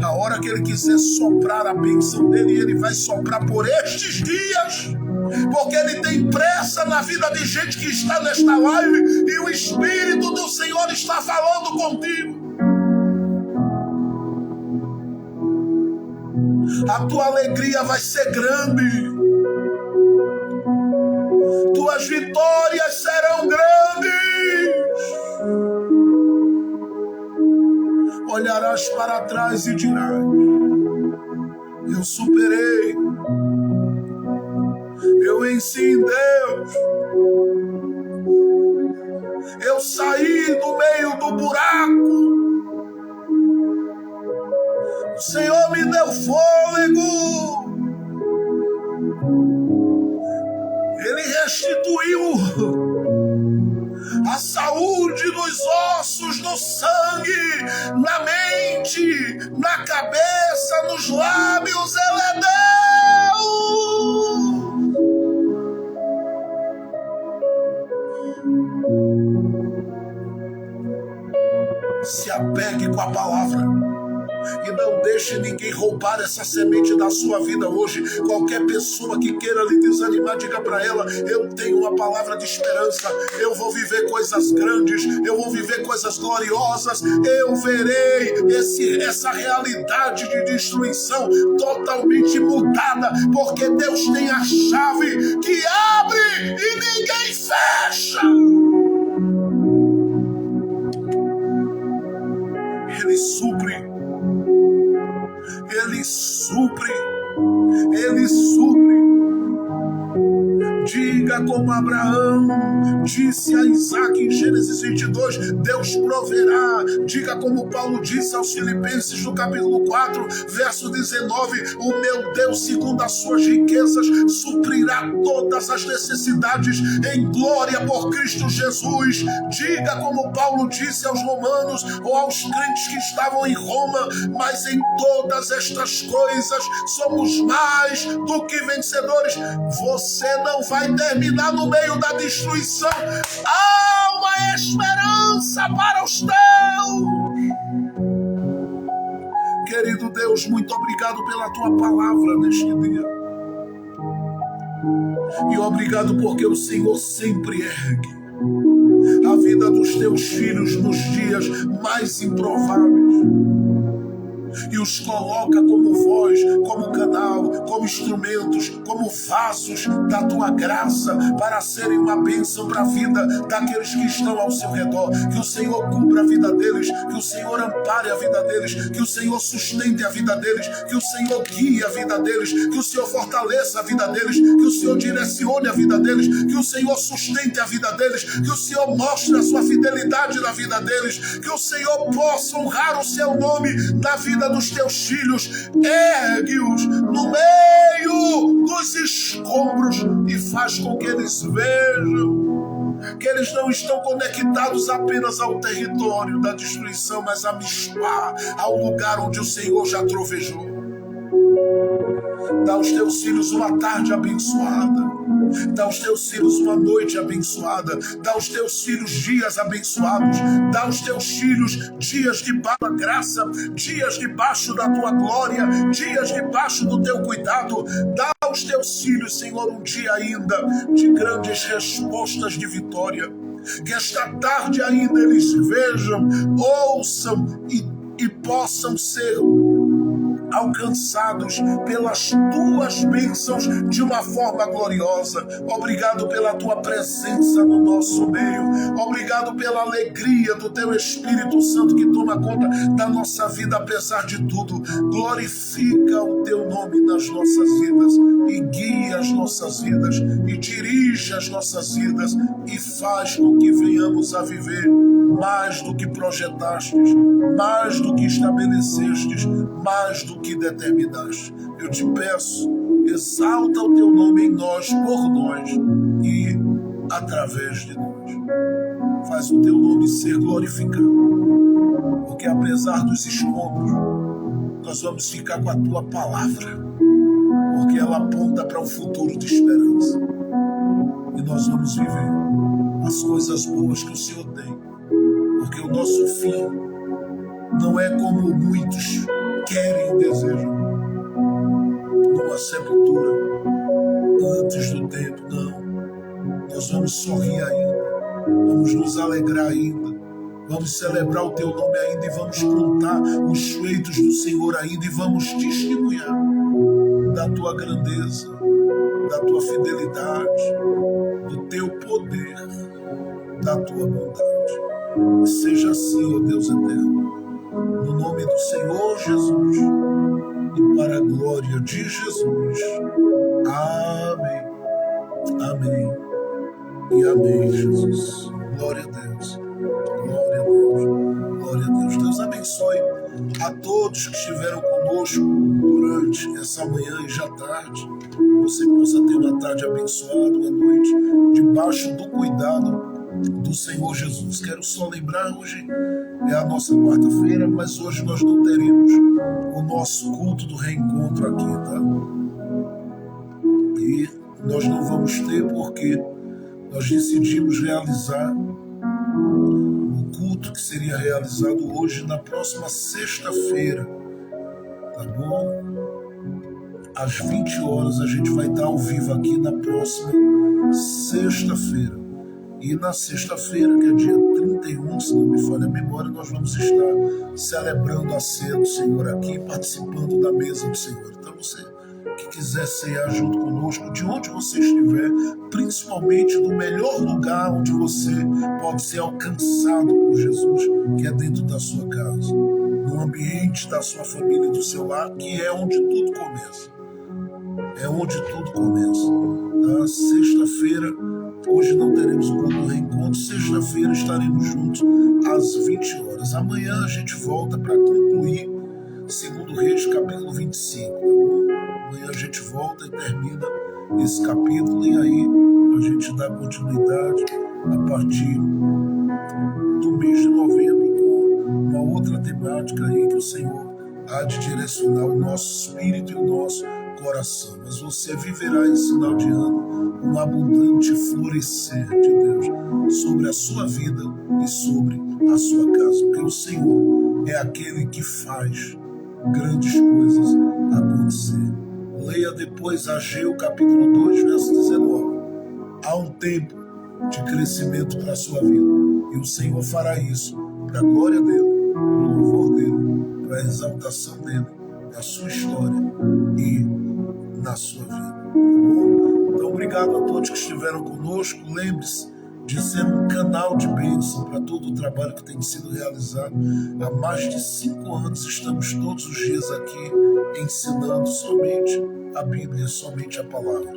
A hora que Ele quiser soprar a bênção dEle, Ele vai soprar por estes dias, porque Ele tem pressa na vida de gente que está nesta live e o Espírito do Senhor está falando contigo. A tua alegria vai ser grande. Tuas vitórias serão grandes. Olharás para trás e dirás: eu superei. Eu venci em Deus. Eu saí do meio do buraco. Senhor me deu fôlego. Ele restituiu a saúde nos ossos, no sangue, na mente, na cabeça, nos lábios. Ele é Deus. Se apegue com a palavra. E não deixe ninguém roubar essa semente da sua vida hoje. Qualquer pessoa que queira lhe desanimar, diga para ela: eu tenho uma palavra de esperança. Eu vou viver coisas grandes, eu vou viver coisas gloriosas. Eu verei essa realidade de destruição totalmente mudada, porque Deus tem a chave que abre e ninguém fecha. Ele supre. Ele supre, Ele supre. Diga como Abraão disse a Isaac em Gênesis 22, Deus proverá. Diga como Paulo disse aos Filipenses no capítulo 4, verso 19, o meu Deus, segundo as suas riquezas, suprirá todas as necessidades em glória por Cristo Jesus. Diga como Paulo disse aos romanos ou aos crentes que estavam em Roma, mas em todas estas coisas somos mais do que vencedores. Você não vai terminar no meio da destruição. Há uma esperança para os teus. Querido Deus, muito obrigado pela tua palavra neste dia. E obrigado porque o Senhor sempre ergue a vida dos teus filhos nos dias mais improváveis e os coloca como voz, como canal, como instrumentos, como vasos da tua graça para serem uma bênção para a vida daqueles que estão ao seu redor. Que o Senhor cubra a vida deles, que o Senhor ampare a vida deles, que o Senhor sustente a vida deles, que o Senhor guie a vida deles, que o Senhor fortaleça a vida deles, que o Senhor direcione a vida deles, que o Senhor sustente a vida deles, que o Senhor mostre a sua fidelidade na vida deles, que o Senhor possa honrar o seu nome na vida dos teus filhos. Ergue-os no meio dos escombros e faz com que eles vejam que eles não estão conectados apenas ao território da destruição, mas a Mishpá, ao lugar onde o Senhor já trovejou. Dá aos teus filhos uma tarde abençoada. Dá aos teus filhos uma noite abençoada. Dá aos teus filhos dias abençoados. Dá aos teus filhos dias debaixo da graça, dias debaixo da tua glória, dias debaixo do teu cuidado. Dá aos teus filhos, Senhor, um dia ainda de grandes respostas de vitória. Que esta tarde ainda eles vejam, ouçam e possam ser alcançados pelas tuas bênçãos de uma forma gloriosa. Obrigado pela tua presença no nosso meio. Obrigado pela alegria do teu Espírito Santo que toma conta da nossa vida apesar de tudo. Glorifica o teu nome nas nossas vidas e guia as nossas vidas e dirige as nossas vidas e faz com que venhamos a viver mais do que projetastes, mais do que estabelecestes, mais do que determinaste. Eu te peço, exalta o teu nome em nós, por nós e através de nós. Faz o teu nome ser glorificado, porque apesar dos escombros, nós vamos ficar com a tua palavra, porque ela aponta para um futuro de esperança. E nós vamos viver as coisas boas que o Senhor tem, porque o nosso fim não é como muitos querem e desejam, numa sepultura antes do tempo. Não, nós vamos sorrir ainda, vamos nos alegrar ainda, vamos celebrar o teu nome ainda e vamos contar os feitos do Senhor ainda e vamos testemunhar da tua grandeza, da tua fidelidade, do teu poder, da tua bondade. Seja assim, ó Deus eterno, no nome do Senhor Jesus e para a glória de Jesus. Amém. Amém. E amém, Jesus. Glória a Deus. Glória a Deus. Glória a Deus. Deus abençoe a todos que estiveram conosco durante essa manhã e já tarde. Você possa ter uma tarde abençoada, uma noite debaixo do cuidado do Senhor Jesus. Quero só lembrar, hoje é a nossa quarta-feira, mas hoje nós não teremos o nosso culto do reencontro aqui, tá? E nós não vamos ter porque nós decidimos realizar o culto que seria realizado hoje na próxima sexta-feira, tá bom? Às 20 horas a gente vai estar ao vivo aqui na próxima sexta-feira. E na sexta-feira, que é dia 31, se não me falha a memória, nós vamos estar celebrando a ceia do Senhor aqui, participando da mesa do Senhor. Então você que quiser cear junto conosco, de onde você estiver, principalmente no melhor lugar onde você pode ser alcançado por Jesus, que é dentro da sua casa, no ambiente da sua família e do seu lar, que é onde tudo começa. É onde tudo começa. Tá? Sexta-feira, hoje não teremos o culto do reencontro. Sexta-feira estaremos juntos às 20 horas. Amanhã a gente volta para concluir 2 Reis, capítulo 25. Tá bom? Amanhã a gente volta e termina esse capítulo. E aí a gente dá continuidade a partir do mês de novembro com uma outra temática aí que o Senhor há de direcionar o nosso espírito e o nosso coração. Mas você viverá em sinal de ano um abundante florescer de Deus sobre a sua vida e sobre a sua casa, porque o Senhor é aquele que faz grandes coisas acontecer. Leia depois Ageu capítulo 2, verso 19. Há um tempo de crescimento para a sua vida e o Senhor fará isso para a glória dele, para o louvor dele, para a exaltação dele, na sua história e na sua vida. Então, obrigado a todos que estiveram conosco. Lembre-se de ser um canal de bênção para todo o trabalho que tem sido realizado. Há mais de 5 anos estamos todos os dias aqui ensinando somente a Bíblia, somente a palavra,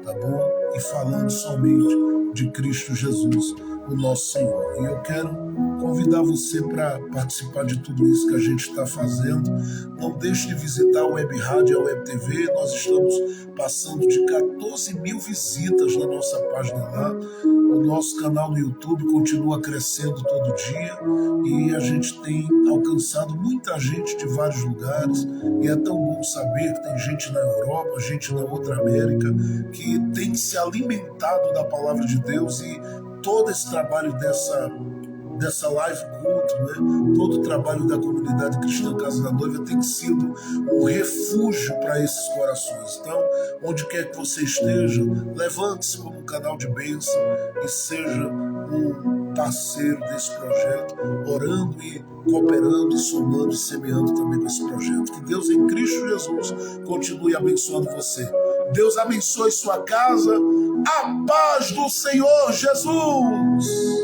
tá bom? E falando somente de Cristo Jesus, o nosso Senhor. E eu quero convidar você para participar de tudo isso que a gente está fazendo. Não deixe de visitar a Web Rádio e a Web TV. Nós estamos passando de 14 mil visitas na nossa página lá. O nosso canal no YouTube continua crescendo todo dia e a gente tem alcançado muita gente de vários lugares. E é tão bom saber que tem gente na Europa, gente na outra América, que tem se alimentado da palavra de Deus, e todo esse trabalho dessa live culto, né? Todo o trabalho da comunidade cristã Casa da Noiva tem sido um refúgio para esses corações. Então, onde quer que você esteja, levante-se como um canal de bênção e seja um parceiro desse projeto, orando e cooperando e somando e semeando também com esse projeto. Que Deus em Cristo Jesus continue abençoando você. Deus abençoe sua casa. A paz do Senhor Jesus!